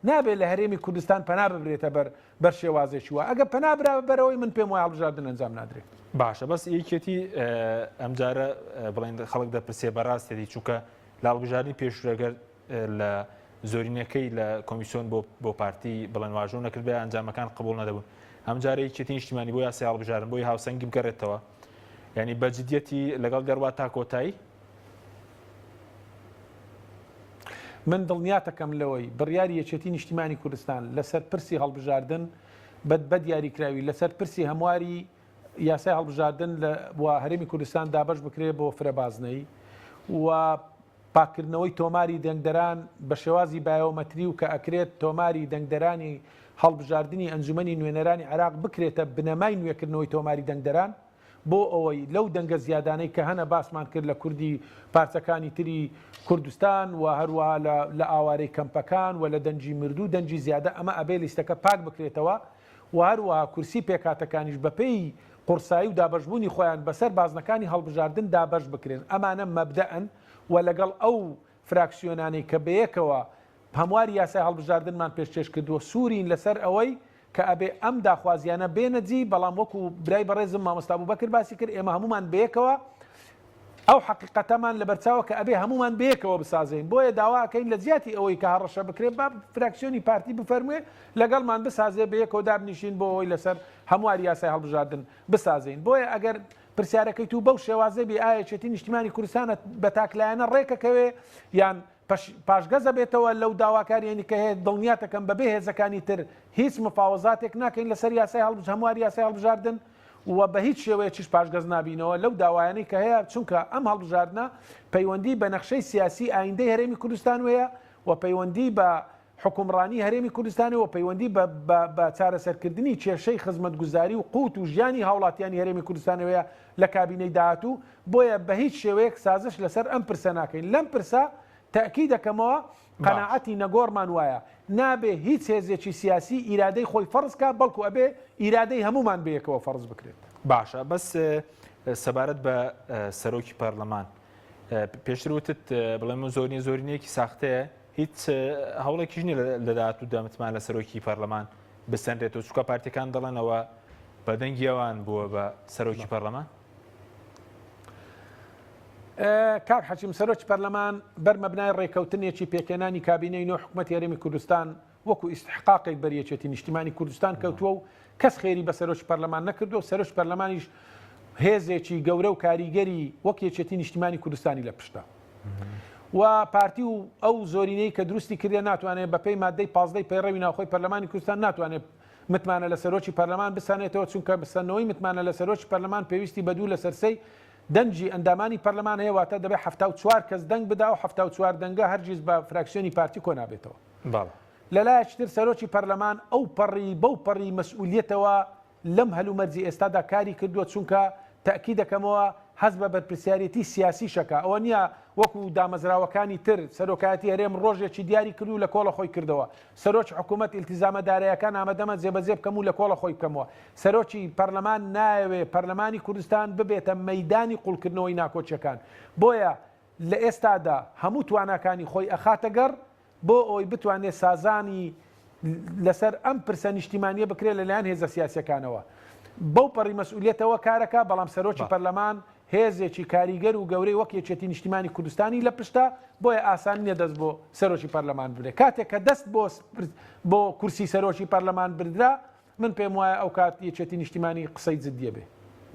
نابێت لە هەرێمی کوردستان پەنا ببرێتە بەر شێوازێکی وە ئەگە پەنابرا بەرەوەی من پێم وایە هەڵبژاردن ئەنجام نادرێت باشە بەس یەکێتی ئەمجارە بڵێن خەڵک دەپرسێ بەڕاستێتی چووکە لە هەڵبژاردننی پێشورەگەر لە زۆرینەکەی لە کۆمیسیۆن بۆ پارتی بڵێن واژۆ نەکرد بێ ئەنجامەکان قبول نەدەبوون ئەمجارە یەکێتی نیشتیمانی بۆ یاسی هەڵبژاردن بۆی هاوسەنگی بگەڕێتەوە ینی بەجددیەتی لەگەڵ دەڕوا تا کۆتایی من دڵنیاتەکەم لەوەی بڕیاری یەکێتی نیشتیمانی کوردستان لەسەر پرسی هەڵبژاردن بە دیاریکراوی لەسەر پرسی هەمواری یاسای هەڵبژاردن لە هەرێمی کوردستان دابەش بکرێت بۆ فرەبازنەی و پاکردنەوەی تۆماری دەنگدەران بە شێوازی بایۆمەتری و کە ئەکرێت تۆماری دەنگدەرانی هەڵبژاردننی ئەنجومەنی نوێنەرانی عێراق بکرێتە بنەمای نوێکردنەوەی تۆماری دەنگدەران بۆ ئەوەی لەو دەنگە زیادانەی کە هەنە باسمان کرد لە کوردی پارچەکانی تری کوردستان و هەروەها لە ئاوارەی کەمپەکان و لە دەنجی مردوو دەنجی زیادە ئەمە ئەبێ لیستەکە پاک بکرێتەوە و هەروەها کورسی پێکاتەکانیش بەپێی قورسایی و دابەشبوونی خۆیان بەسەر بازنەکانی هەڵبژاردن دابەش بکرێن ئەمانە مەبدەئن و لەگەڵ ئەو فراکسیۆنانەی کە بەیەکەوە هەمواری یاسای هەڵبژاردنمان پێشکەش کردووە سوورین لەسەر ئەوەی کە ئەبێ ئەم داخوازیانە بێنەجی بەڵام وەکو برای بەڕێزم مامۆستا بوبەکر باسی کرد ئێمە هەمومان بەیەکەوە ئەو حقیقەتەمان لە بەرچاوە کە ئەبێ هەمومان بەیەکەوە بسازین بۆیە داواکەین لە زیاتی ئەوەی کە هەڕەشە بکرێت با فراکسیۆنی پارتی بفەرموێ لەگەڵمان بسازێ بەیەکەوە دابنیشین بۆ ئەوەی لەسەر هەمواری یاسای هەڵبژاردن بسازین بۆیە ئەگەر پرسیارەکەی تو بەو شێوازە بێ ئایا یەکێتی نیشتیمانی کوردستانە بە تاکلایەنە ڕێکەکەوێ یان پاشگەزە بێتەوە لەو داواکاریانی کە هەیە دڵنیاتەکەم بەبێ هێزەکانی تر هیچ مفاوەزاتێک ناکەین لەسەر یاسای هەمواری یاسای هەڵبژاردن و بە هیچ شێوەیەکیش پاشگەز نابینەوە لەو داوایانەی کە هەیە چونکە ئەم هەڵبژاردنە پەیوەندی بە نەخشەی سیاسی ئایندەی هەرێمی کوردستان وەیە و پەیوەندی بە حکومڕانی هەرێمی کوردستانی و پەیوەندی بە چارەسەرکردنی کێشەی خزمەتگوزاری و قوت و ژیانی هاوڵاتیانی هەرێمی کوردستانەوەیە لە کابینەی داهاتوو بۆیە بە هیچ شێوەیەک سازش لەسەر ئەم پرسە ناکەین لەم پرسە تأكيد دەکەمەوە قەناعەتی نەگۆڕمان وایە نابێ هیچ هێزێکی سیاسی ئیرادەی خۆی فەرزکە بەڵکو ئەبێ ئیرادەی هەمومان بەیەکەوە فەرز بکرێت باشە بەس سەبارەت بە سەرۆکی پەرلەمان پێشتر وتت بڵێم زۆرینەیەکی ساختەیە هیچ هەوڵێکیش نیە لە داهاتوودا متمان لە سەرۆکی پەرلەمان بسەندرێتەوە چووکە پارتیەکان دەڵێنەوە بەدەنگی ئەوان بووە بە سەرۆکی پەرلەمان کاک حەچیم سەرۆکی پەرلەمان بەر مەبنای ڕێکەوتنێکی پێکێنانی کابینەی نۆ حکوومەتی هەرێمی کوردستان وەکو ئیستحقاقێک بەریەکێتی نیشتیمانی کوردستان کەوتووە و کەس خێری بە سەرۆکی پەرلەمان نەکردو و سەرۆکی پەرلەمانیش هێزێکی گەورە و کاریگەری وەک یەکێتی نیشتیمانی کوردستانی لە پشتە و پارتی و ئەو زۆرینەی کە دروستی کردێ ناتوانێت بەپێی مادەی 15 پەیڕەوی ناوخۆی پەرلەمانی کوردستان ناتوانێت متمانە لە سەرۆکی پەرلەمان بسانێتەوە چونکە بسەنەوەی متمانە لە سەرۆکی پەرلەمان پێویستی بەدوو لە سەرسەی دەنجی ئەندامانی پەرلەمان هەیە واتە دەبێت 74 کەس دەنگ بدا و 74 دەنگە هەرگیز بە فراکسیۆنی پارتی کۆ نابێتەوە لەلایەکتر سەرۆکی پەرلەمان ئەو پەڕی بەو پەڕی مەسئولیەتەوە لەم هەلومەرجی ئێستادا کاری کردووە چونکە تەأکید دەکەمەوە هەست بە بەرپرسیارەتی سیاسی شەکە ئەوە نییە وەکو دامەزراوەکانی تر سەرۆکایەتی هەرێم ڕۆژێکی دیاری کردو لە کۆڵە خۆی کردەوە سەرۆکی حکوومەت ئیلتیزامە داراییەکان ئامادەمە جێبەجێ بکەم و لە کۆڵە خۆی بکەمەوە سەرۆکی پەرلەمان نایەوێ پەرلەمانی کوردستان ببێتە مەیدانی قوڵکردنەوەی ناکۆچیەکان بۆیە لە ئێستادا هەموو تواناکانی خۆی ئەخاتە گەڕ بۆ ئەوی بتوانێت سازانی لەسەر ئەم پرسە نیشتیمانیە بکرێت لەلایەن هێزە سیاسیەکانەوە بەو پەڕی مەسئولیەتەوە کارەکە بەڵام سەرۆکی پەرلەمان هێزێکی کاریگەر و گەورەی وەک یەکێتی نیشتیمانی کوردستانی لە پشتا بۆیە ئاسان نییە دەست بۆ سەرۆکی پەرلەمان برێ کاتێک کە دەست بۆ کورسی سەرۆکی پەرلەمان بردرا من پێم وایە ئەو کات یەکێتی نیشتیمانی قسەی جددیە بێ.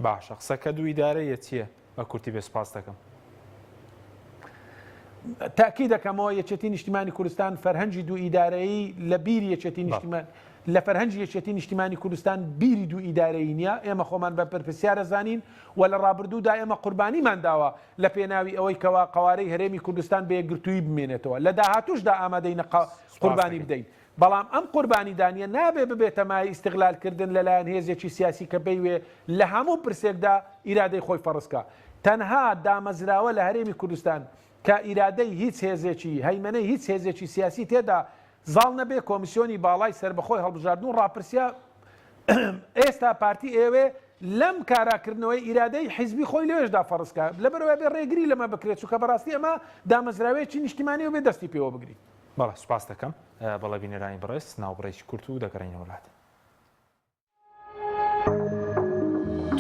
باشە قسەکە دوو ئیدارەیە چییە بە کورتی بێ سپاس دەکەم. تاکی دەکەمەوە یەکێتی نیشتیمانی کوردستان فەرهەنگی دوو ئیدارەیی لە بیری یەکێتی نیشتیمان لە فەرهەنگی یەکێتی نیشتیمانی کوردستان بیری دوو ئیدارەیی نییە ئێمە خۆمان بە پرپرسیارە زانین و لە ڕابردوودا ئێمە قوربانیمان داوە لە پێناوی ئەوەی کەوا قوارەی هەرێمی کوردستان بە یەکگرتووی بمێنێتەوە لە داهاتوشدا ئامادەی قوربانی بدەین بەڵام ئەم قوربانیدانیە نابێ ببێتە مای ئیستیغلالکردن لەلایەن هێزێکی سیاسی کە بەیوێ لە هەموو پرسێکدا ئیرادەی خۆی فەڕستکە تەنها دامەزراوە لە هەرێمی کوردستان کە ئیرادەی هیچ هێزێکی هەیمنەی هیچ هێزێکی سیاسی تێدا زاڵ نەبێ کۆمیسیۆنی باڵای سربەخۆی هەڵبژاردن و ڕاپرسیا ئێستا پارتی ئێوێ لەم کاراکردنەوەی ئیرادەی حیزبی خۆی لێشدا فەڕستکە لەبەرەوەی بێ ڕێگری لەمە بکرێت چونکە بەڕاستی ئەمە دامەزراوەیەکی نیشتیمانی و بێ دەستی پێوە بگری. بەڵێ سوپاس دەکەم بەڵێ بینەرانی بەڕێز ناوبڕێکی کورت و دەگەڕێنەوە وڵات.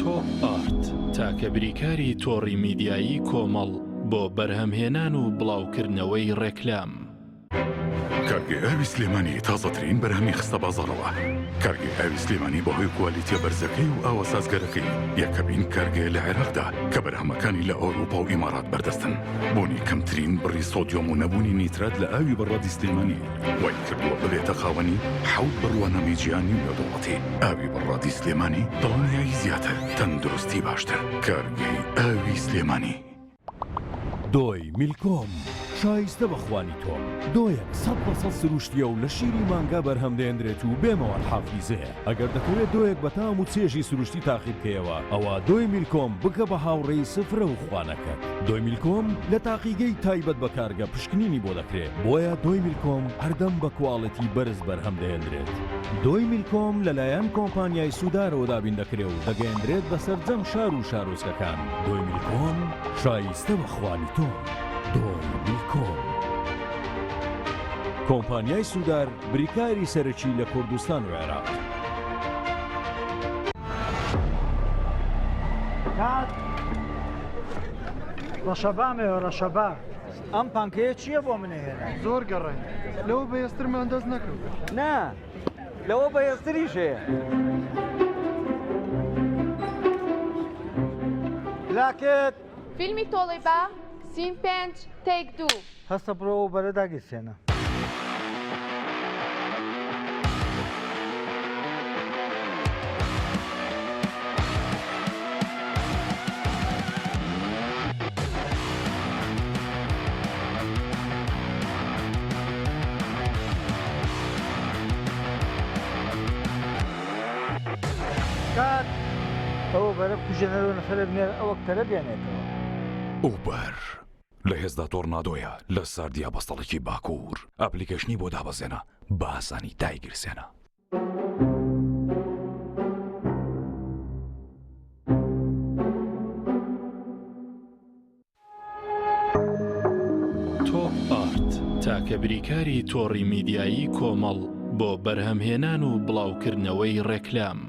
تۆپ ئارت تاکە بریکاری تۆڕی میدیایی کۆمەڵ بۆ بەرهەمهێنان و بڵاوکردنەوەی ڕێکلام. کارگێ ئاوی سلێمانی تازەترین بەرهەمی خستە بازاڕەوە. کارگێ ئاوی سلێمانی بەهۆی کوالیتیە بەرزەکەی و ئاوە سازگەرەکەی یەکەمین کارگێ لە عێراقدا کە بەرهەمەکانی لە ئەوروپا و ئیمارات بەردەستن. بۆنی کەمترین بڕی سۆدیۆم و نەبوونی نیترات لە ئاوی بەڕادی سلێمانی وای کردووە ببێتە خاوەنی حەوت بڕوانە میجیانی و دەوڵەتی. ئاوی بەڕادی سلێمانی دڵنیایی زیاتر تەندروستی باشتر. کارگێی ئاوی سلێمانی. دۆی میلکۆم شایستە بەخوانی تۆم دۆیەک 100% سروشتیە و لە شیری مانگا بەرهەم دێنرێت و بێمەوە حافیزەیە ئەگەر دەکەوێت دۆیەک بە تام و چێژی سروشتی تاقیب بکەیەوە ئەوە دۆی میلکۆم بکە بە هاوڕێی سفرە و خوانەکەت. دۆی میلکۆم لە تاقیگەی تایبەت بە کارگە پشکنینی بۆ دەکرێت بۆیە دۆی میلکۆم هەردەم بە کواڵەتی بەرز بەرهەم دێنرێت. دۆی میلکۆم لەلایەن کۆمپانیای سوودارەوە دابین دەکرێت و دەگەیەندرێت بەسەر جەم شار و شارۆچکەکان. دۆی میلکۆم شایستە بەخوانی تۆم. دۆی میلکۆم کۆمپانیای سوودار بریکاری سەرەکی لە کوردستان و عێراق. ڕەشەبامێ ڕەشەبا ئەم پانکەیە چییە بۆ منێهێنا؟ زۆر گەڕێ لەوە بەهێزترمان دەست نەکەوت. نا لەوە بەهێزتریش هەیە. لاکێت فیلمی تۆڵی بە سین 5 تێک 2 هەستە بڕۆ و بەرەداگیرسێنە. کات ئەوە بەرە کوژێنەرەوە نەفرە بنێر ئەوە کتەرە بێنێتەوە. ئوبەر لە هێزدا تۆڕنادۆیە لە ساردیا بەستەڵێکی باکوور ئەپلیکەشنی بۆ دابەزێنە بە ئاسانی دایگیرسێنە. تۆپ ئارت تاکە بریکاری تۆڕی میدیایی کۆمەڵ بۆ بەرهەمهێنان و بڵاوکردنەوەی ڕێکلام.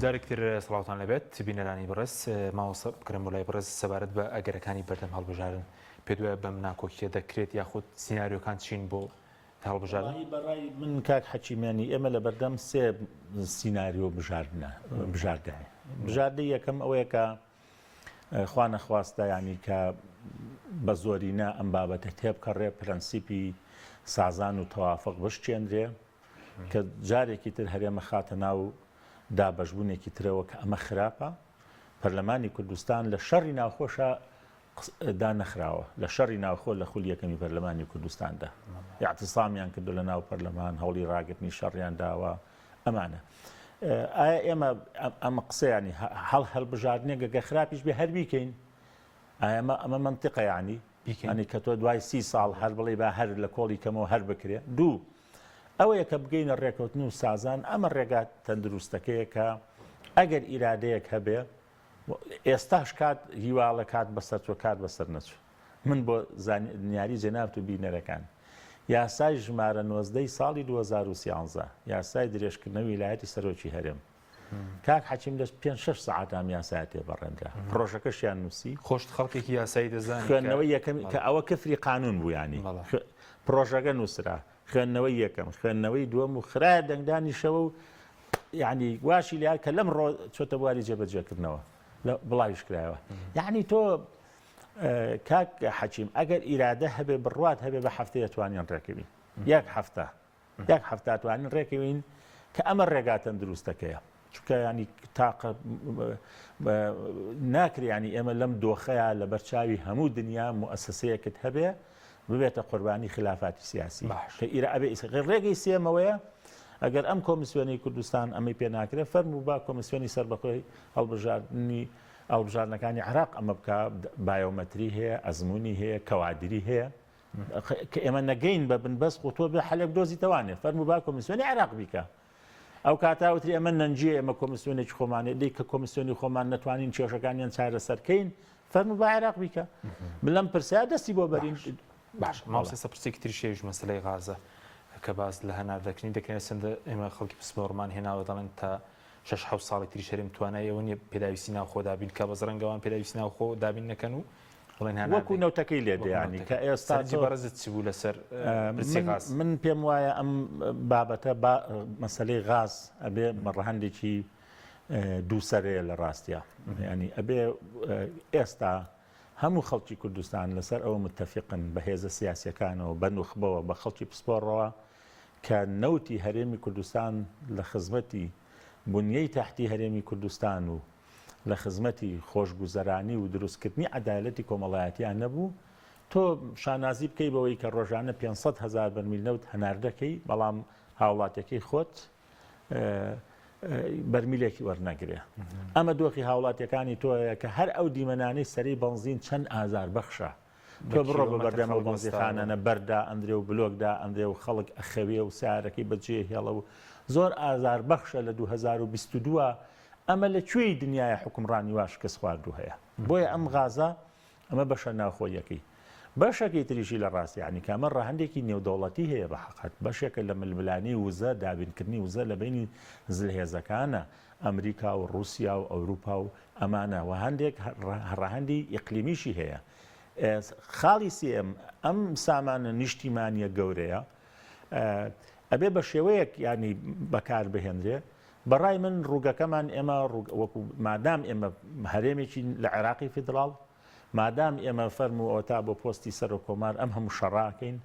جارێکتر سڵاوتان لەبێت بینەرانی بەڕێز ماوەسە بکرم لای بەڕێز سەبارەت بە ئەگەرەکانی بەردەم هەڵبژارن پێ دوایە بەم ناکۆکیە دەکرێت یاخود سیناریۆکان چین بۆ هەڵبژارن؟ بەڕای من کاک حەکیمیانی ئێمە لە بەردەم سێ سیناریۆ بژاردە. بژاردەی یەکەم ئەوەیە کە خوا نەخواستە ینی کە بە زۆرینە ئەم بابەتە تێبکەڕێ پرەنسیپی سازان و تەوافق بشتێنرێ کە جارێکی تر هەرێمە خاتە ناو دابەشبوونێکی ترەوە کە ئەمە خراپە. پەرلەمانی کوردستان لە شەڕی ناوخۆشە دانەخراوە لە شەڕی ناوخۆ لە خولی یەکەمی پەرلەمانی کوردستاندا اعتصامیان کردو لە ناو پەرلەمان هەوڵی ڕاگرتنی شەڕیان داوە ئەمانە. ئایا ئێمە ئەمە قسەیانی هەڵبژاردنێک گە خراپیش بێ هەر بیکەین ئەمە منطقە یعنی ینی کە تۆ دوای 30 ساڵ هەر بڵێ با هەر لە کۆڵی کەمەوە هەر بکرێ. دوو ئەوەیە کە بگەینە ڕێکەوتن و سازان ئەمە ڕێگات تەندروستەکەیە کە ئەگەر ئیرادەیەک هەبێ ئێستاش کات هیواڵە کات بەسەر تۆ کات بەسەر نەچوو من بۆ دیاری جێنابێت و بینەرەکان یاسای ژمارە 19 ساڵی 2013 یاسای درێژکردنەوەی ویلایەتی سەرۆکی هەرێم کاک حەکیم لە 5-6 ساعتام یاسای تێبەڕێنرا پرۆژەکەشیان نووسی خۆشت خەڵکێکی یاسایی دەزانێت خوێندنەوەی یەکەم کە ئەوە کفری قانون بوو ینی پرۆژەکە نووسرا خوێندنەوەی یەکەم خوێندنەوەی دووەم و خراە دەنگدانی شەوە و یعنی واشی لیا کە لەم ڕۆ چۆتە بواری جێبەجێکردنەوە بڵاویش کرایەوە یعنی تۆ کاک حەکیم ئەگەر ئیرادە هەبێ بڕوات هەبێ بە هەفتەیە توانین ڕێکەوین یەک هەفتە توانین ڕێکەوین کە ئەمە ڕێگاتەن دروستەکەیە چونکە ینی تاقە ناکرێنی ئێمە لەم دۆخەیە لە بەرچاوی هەموو دنیا موسسەیەکت هەبێ ببێتە قوربانی خلافاتی سیاسی کە ئیرە ئەبێ ڕێگەی سێمەوەیە ئەگەر ئەم کۆمیسیۆنی کوردستان ئەمەی پێ ناکرێت فەرموو با کۆمیسیۆنی سەربەخۆی هەڵبژاردننی هەڵبژارنەکانی عراق ئەمە بکە بایۆمەتری هەیە ئەزمموی هەیە کەوادری هەیە کە ئێمە نەگەین بە بنبەست و تۆ بێ حەلێک دۆزی تەوانێت فەرموو با کۆمیسیۆنی عراق بیکە ئەو کاتاوتری ئەمە نەنجێ ئەمە کۆمیسیۆنێکی خۆمانێت دی کە کۆمیسیۆنی خۆمان نەتوانین کێشەکانیان چارەسەرکەین فەرموو با عراق بیکە بلەم پرسیار دەستی بۆ بەرین باش ماوسێستا پرسێکی تریشێویش مەسلەی غازە کە باز لە هەنار دەکردنی دەکرێت سندە ئێمە خەڵکی پسپۆڕمان هێناوە دەڵێن تا 6 ساڵی تری شەرم توانایەوە نیە پێداویستی ناوخۆ دابین کە بە زرەنگەوان پێداویستی ناوخۆ دابین نەکەن و وەکو نەوتەکەی لێدەیانی کە ئێستا بەڕزت چ بوو لەسەر من پێم وایە ئەم بابەتە مەسلەی غاز ئەبێ بەڕەهەندێکی دووسەرەیە لە ڕاستیە ینی ئەبێ ئێستا هەموو خەڵکی کوردستان لەسەر ئەوە متتەفقن بە هێزە سیاسیەکانەوە بە نوخبەوە بە خەڵکی پسپۆڕەوە کە نەوتی هەرێمی کوردستان لە خزمەتی بنیەی تاحتی هەرێمی کوردستان و لە خزمەتی خۆشگوزەرانی و دروستکردنی عەدالەتی کۆمەڵایەتیان نەبوو تۆ شانازی بکەی بەوەی کە ڕۆژانە 500,000 بەرمیل نەوت هەنار دەکەی بەڵام هاوڵاتەکەی خۆت بەرمیلێکی وەرنەگرێ ئەمە دۆخی هاوڵاتیەکانی تۆیە کە هەر ئەو دیمەنانەی سەری بەنزین چەند ئازار بەخشە تۆ بڕۆ بە بەردەمە بەنزیخانانە بەردا ئەندرێ و بلۆکدا ئەندرێ و خەڵک ئەخەوێ و سیارەکەی بەجێ هێڵە و زۆر ئازار بەخشە لە 2022 ئەمە لەکوێی دنیای حکومڕانی واش کەس خواردوو هەیە بۆیە ئەم غازە ئەمە بەشە ناوخۆیەکەی بەشێکی تریشی لە ڕاستی عنی کامە ڕەهندێکی نێودەوڵەتی هەیە بە حقت بەشێکە لە ململانی وزە دابینکردنی وزە لە بینی زلهێزەکانە ئەمریکا و رووسیا و ئەوروپا و ئەمانە و هەندێک ڕەهەندی ئیقلیمیشی هەیە خاڵی سێم ئەم سامانە نیشتیمانیە گەورەیە ئەبێ بە شێوەیەک ینی بەکار بهێنرێ بەڕای من ڕووگەکەمان ئێمە وەکو مادام ئێمە هەرێمێکی لە عێراقی فیدراڵ مادام ئێمە فەرم و ئۆتا بۆ پۆستی سەر و کۆمار ئەم هەموو شەڕاکەین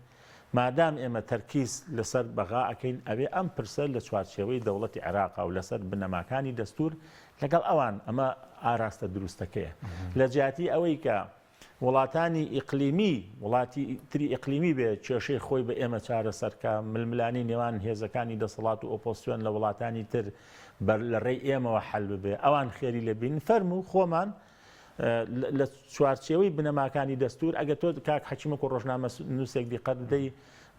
مادام ئێمە تەرکیز لەسەر بەغاکەین ئەوێ ئەم پرسە لە چوارچێوەی دەوڵەتی عێراقا و لەسەر بنەماکانی دەستور لەگەڵ ئەوان ئەمە ئاراستە دروستەکەیە لە جیاتی ئەوەی کە وڵاتانی ئیقلیمی وڵاتی تری ئیقلیمی بێ کێشەی خۆی بە ئێمە چارەسەرکە ململانی نێوان هێزەکانی دەسەڵات و ئۆپۆسیۆن لە وڵاتانی تر لە ڕێی ئێمەوە حەل ببێ ئەوان خێری لەبین فەرم و خۆمان لە چوارچێوەی بنەماکانی دەستور ئەگە تۆ کاک حەکیمە و ڕۆژنامە نووسێک دیقەت بدەی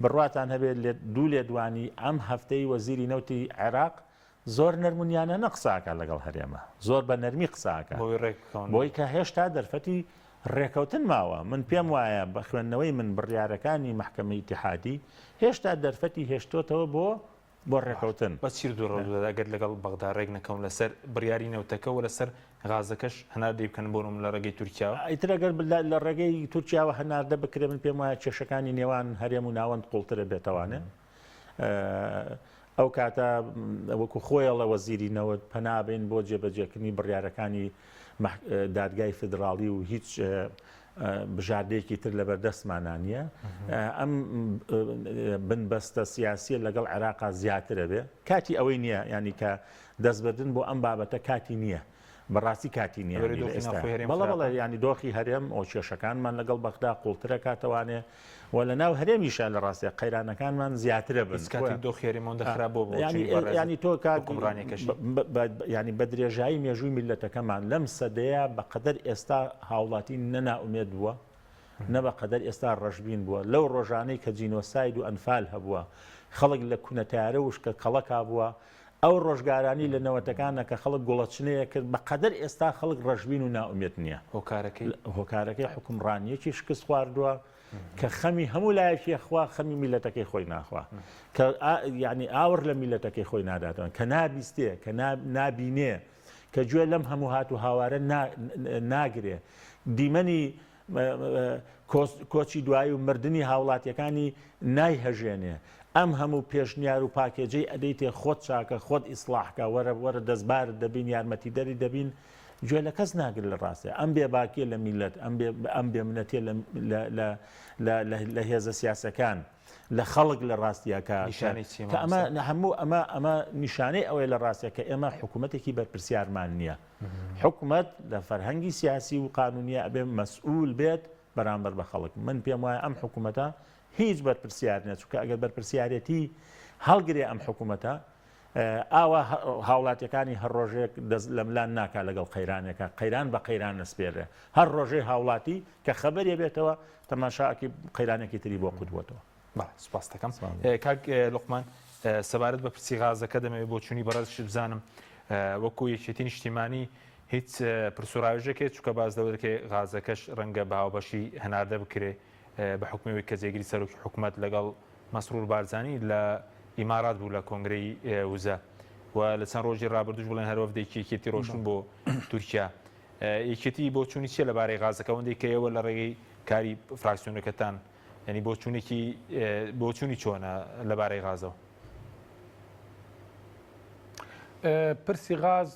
بڕواتان هەبێت دوو لێدوانی ئەم هەفتەی وەزیری نەوتی عێراق زۆر نەرمونیانە نەقساکە لەگەڵ هەرێمە زۆر بە نەرمی قساکە بۆی کە هێشتا دەرفەتی ڕێکەوتن ماوە من پێم وایە بە خوێندنەوەی من بڕیارەکانی محکەمەی ئیتیحادی هێشتا دەرفەتی هێشتۆتەوە بۆ ڕێکەوتن بە چیر دووڕەگەر لەگەڵ بەغدا ڕێک نەکەون لەسەر بڕیاری نەوتەکەەوە لەسەر غازەکەش هەناردەی بکەن بۆم لە ڕێگەی تورکیا ئیترەگەر لە ڕێگەی تورکیاوە هەناردە بکرێ من پێم وایە کێشەکانی نێوان هەرێم و ناوەند قوڵترە بێتەوانێ ئەو کاتە وەکو خۆیڵە وەزیری نەوت پەنابین بۆ جێبەجێکردنی بڕیارەکانی دادگای فدراڵی و هیچ بژاردەیەکی تر لە بەردەستمانان نیە ئەم بنبەستە سیاسیە لەگەڵ عێراقا زیاترە بێ کاتی ئەوەی نییە ینی کە دەستبردن بۆ ئەم بابەتە کاتی نییە بەڕاستی کاتی نییە بەڵێ ینی دۆخی هەرێم ئەو کێشەکانمان لەگەڵ بەغدا قوڵترە کاتەوانێ و لە ناو هەرێمیشان لە ڕاستە قەیرانەکانمان زیاترە ینی تۆ ینی بە درێژایی مێژووی میلەتەکەمان لەم سەدەیە بەقەدەر ئێستا هاوڵاتی نەناومێت بووە نە بەقەدەر ئێستا ڕەشبین بووە لەو ڕۆژانەی کە جینۆساید و ئەنفال هەبووە خەڵک لە کوونەتارە وشکە کەڵەکا بووە ئەو ڕۆژگارانی لە نەوەتەکانە کە خەڵک گوڵەچنەیە کرد بەقەدەر ئێستا خەڵک ڕەشبین و ناومێت نییە هۆکارەکەی حکومڕانیەکی شکست خواردووە کە خەمی هەموو لایەکی خوا خەمی میلەتەکەی خۆی ناخوا کە یعنی ئاور لە میلەتەکەی خۆی ناداتەوە کە نابیستێ کە نابینێ کە گوێ لەم هەموو هات و هاوارە ناگرێ دیمەنی کۆچی دوایی و مردنی هاوڵاتیەکانی نایهەژێنێ ئەم هەموو پێشنیار و پاکێجەی ئەدەیتێ خۆت چاکە خۆت ئیسلاحکە وەرە دەستبارت دەبین یارمەتی دەری دەبین گوێ لە کەس ناگر لە ڕاستێ ئەم بێباکیە لە میلەت ئەم بێمنەتێ لە هێزە سیاسەکان لە خەڵک لە ڕاستیەکە ئەمە هەموو ئەمە نیشانەی ئەوەی لە ڕاستە کە ئێمە حکوومەتێکی بەرپرسیارمان نییە حکوومەت لە فەرهەنگی سیاسی و قانونیە ئەبێ مەسئول بێت بەرامبەر بە خەڵک من پێم وایە ئەم حکوومەتە هیچ بەرپرسیار نێت چونکە ئەگەر بەرپرسیارەتی هەڵگرێ ئەم حکوومەتە ئاوا هاوڵاتیەکانی هەر ڕۆژێک لە ملان ناکا لەگەڵ قەیرانێکە قەیران بە قەیران نسپێرێ هەر ڕۆژەی هاوڵاتی کە خەبەرێ بێتەوە تەماشاکی قەیرانێکی تری بۆ قودوەتەوە سپاس دەکەم کاک لوقمان سەبارەت بە پرسی غازەکە دەمەوێت بۆ چوونی بەڕێزش بزانم وەکو یەکێتی نیشتیمانی هیچ پرسوراژێکێت چونکە باز دەوێت غازەکەش ڕەنگە باوبەشی هەناردە بکرێ بە حکومەوەی کە جێگیری سەرۆکی حکوومەت لەگەڵ مەسرور بارزانی لە ئیمارات بوو لە کۆنگرەی وزە و لە چەند ڕۆژی ڕابردوش بڵێن هەرۆڤدەیەکی یەکێتی ڕۆشن بۆ تورکیا یەکێتی بۆ چوونی چیە لەبارەی غازەکە ئەوەندەی کە ئێوە لە ڕێگەی کاری فراکسیۆنەکەتان ینی بۆ چوونی چۆنە لەبارەی غازەوە پرسی غاز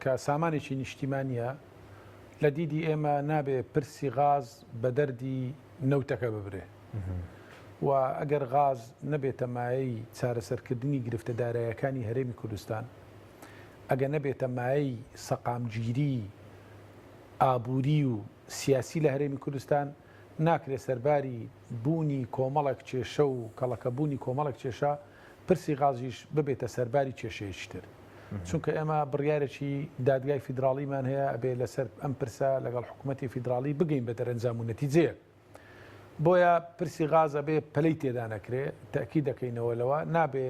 کە سامانێکی نیشتیمانیە لە دیدی ئێمە نابێ پرسی غاز بە دەردی نەوتەکە ببرێ و ئەگەر غاز نەبێتە مایەی چارەسەرکردنی گرفتەدارایەکانی هەرێمی کوردستان ئەگە نەبێتە مایەی سەقامگیری ئابووری و سیاسی لە هەرێمی کوردستان ناکرێ سەرباری بوونی کۆمەڵک کێشە و کەڵەکەبوونی کۆمەڵک کێشە پرسی غازیش ببێتە سەرباری کێشەیەشتر چونکە ئێمە بڕیارێکی دادگای فیدراڵیمان هەیە ئەبێ لەسەر ئەم پرسە لەگەڵ حکوومەتی فیدراڵی بگەین بە دەرەنجام و نەتیجەیە بۆیە پرسی غازە بێ پلەی تێدا نەکرێ تاکی دەکەینەوە لەوە نابێ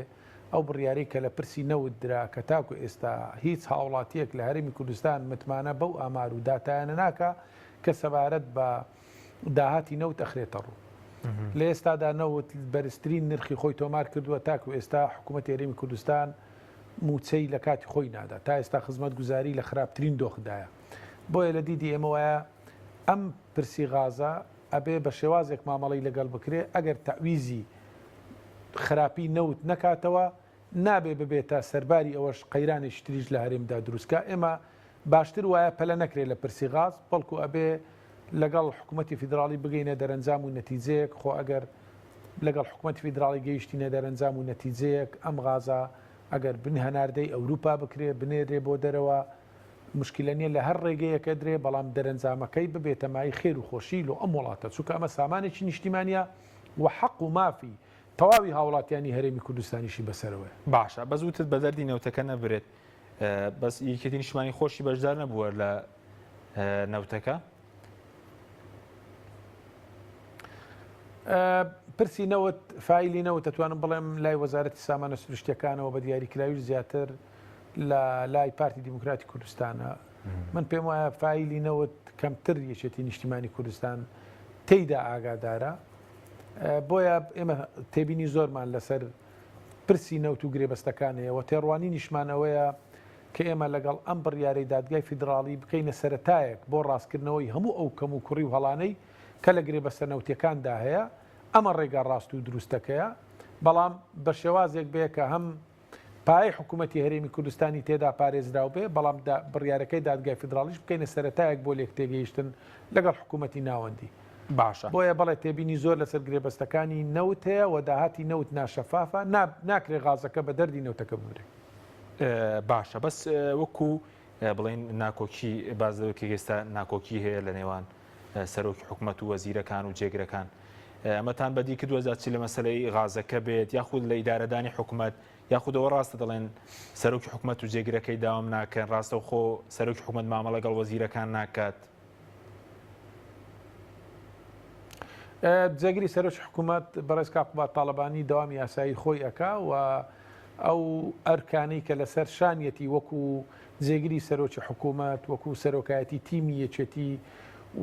ئەو بڕیاری کە لە پرسی نەوت درا کە تاکو ئێستا هیچ هاوڵاتیەک لە هەرێمی کوردستان متمانە بەو ئامار و داتایانە ناکە کە سەبارەت بە داهاتی نەوت ئەخرێتە ڕوو لە ئێستادا نەوت بەرزترین نرخی خۆی تۆمار کردووە تاکو ئێستا حکوومەتی هەرێمی کوردستان موچەی لە کاتی خۆی نادا تا ئێستا خزمەت گوزاری لە خراپترین دۆخدایە بۆیە لە دیدی ئێمە وایە ئەم پرسی غازە ئەبێ بە شێوازێک مامەڵی لەگەڵ بکرێ ئەگەر تەویزی خراپی نەوت نەکاتەوە نابێ ببێتە سەرباری ئەوەش قەیرانێکی تریش لە هەرێمدا دروستکە ئێمە باشتر وایە پەلە نەکرێت لە پرسی غاز بەڵکو ئەبێ لەگەڵ حکوومەتی فیدراڵی بگەینە دەرەنجام و نەتیجەیەک خۆ ئەگەر لەگەڵ حکوومەتی فیدراڵی گەیشتینە دەرەنجام و نەتیجەیەک ئەم غازە ئەگەر بن هەناردەی ئەوروپا بکرێ بنێرێ بۆ دەرەوە مشکلە نیە لە هەر ڕێگەیەکە درێ بەڵام دەرەنجامەکەی ببێتە مای خێر و خۆشی لە ئەم وڵاتە چونکە ئەمە سامانێکی نیشتیمانیە و حەق و مافی تەواوی هاوڵاتیانی هەرێمی کوردستانیشی بەسەرەوەی باشە بەزووتت بە دەردی نەوتەکە نەبرێت بەس یەکێتی نیشتیمانی خۆشی بەشدار نەبووە لە نەوتەکە پرسی نەوت فایلی نەوت دەتوانم بڵێم لای وەزارەتی سامانە سروشتیەکانەوە بە دیاریکراوی زیاتر لە لای پارتی دیموکراتی کوردستانە من پێم وایە فایلی نەوت کەمتر یەکێتی نیشتیمانی کوردستان تێیدا ئاگادارە بۆیە ئێمە تێبینی زۆرمان لەسەر پرسی نەوت و گرێبەستەکانەیەوە تێڕوانی نیشمانەوەیە کە ئێمە لەگەڵ ئەم بڕیارەی دادگای فیدراڵی بکەینە سەرەتایەک بۆ ڕاستکردنەوەی هەموو ئەو کەم و کوڕی و هەڵانەی کە لە گرێبەستە نەوتیەکاندا هەیە ئەمە ڕێگا ڕاست و دروستەکەیە بەڵام بە شێوازێک بێ کە هەم پای حکوومەتی هەرێمی کوردستانی تێدا پارێزراو بێ بەڵام بڕیارەکەی دادگای فیدراڵیش بکەینە سەرەتایەک بۆ لێک تێگەیشتن لەگەڵ حکوومەتی ناوەندی باشە بۆیە بەڵێ تێبینی زۆر لەسەر گرێبەستەکانی نەوت هەیە و داهاتی نەوت ناشەفافە ناکرێ غازەکە بە دەردی نەوتەکە ببرێ باشە بەس وەکو بڵێن ناکۆکی بازەوەکی ئێستا ناکۆکی هەیە لە نێوان سەرۆکی حکوومەت و وەزیرەکان و جێگرەکان ئەمەتان بەدی کردووە چی لە مەسلەی غازەکە بێت یاخود لە ئیدارەدانی حکوومەت یاخودەوە ڕاستە دەڵێن سەرۆکی حکوومەت و جێگرەکەی داوام ناکەن ڕاستە و خۆ سەرۆکی حکوومەت مامەڵە لەگەڵ وەزیرەکان ناکات جێگیری سەرۆکی حکوومەت بەڕێز کاکوبات تاڵەبانی داوامی یاسایی خۆی ئەکا و ئەو ئەرکانەی کە لەسەر شانیەتی وەکو جێگیری سەرۆکی حکوومەت وەکو سەرۆکایەتی تیمی یەکێتی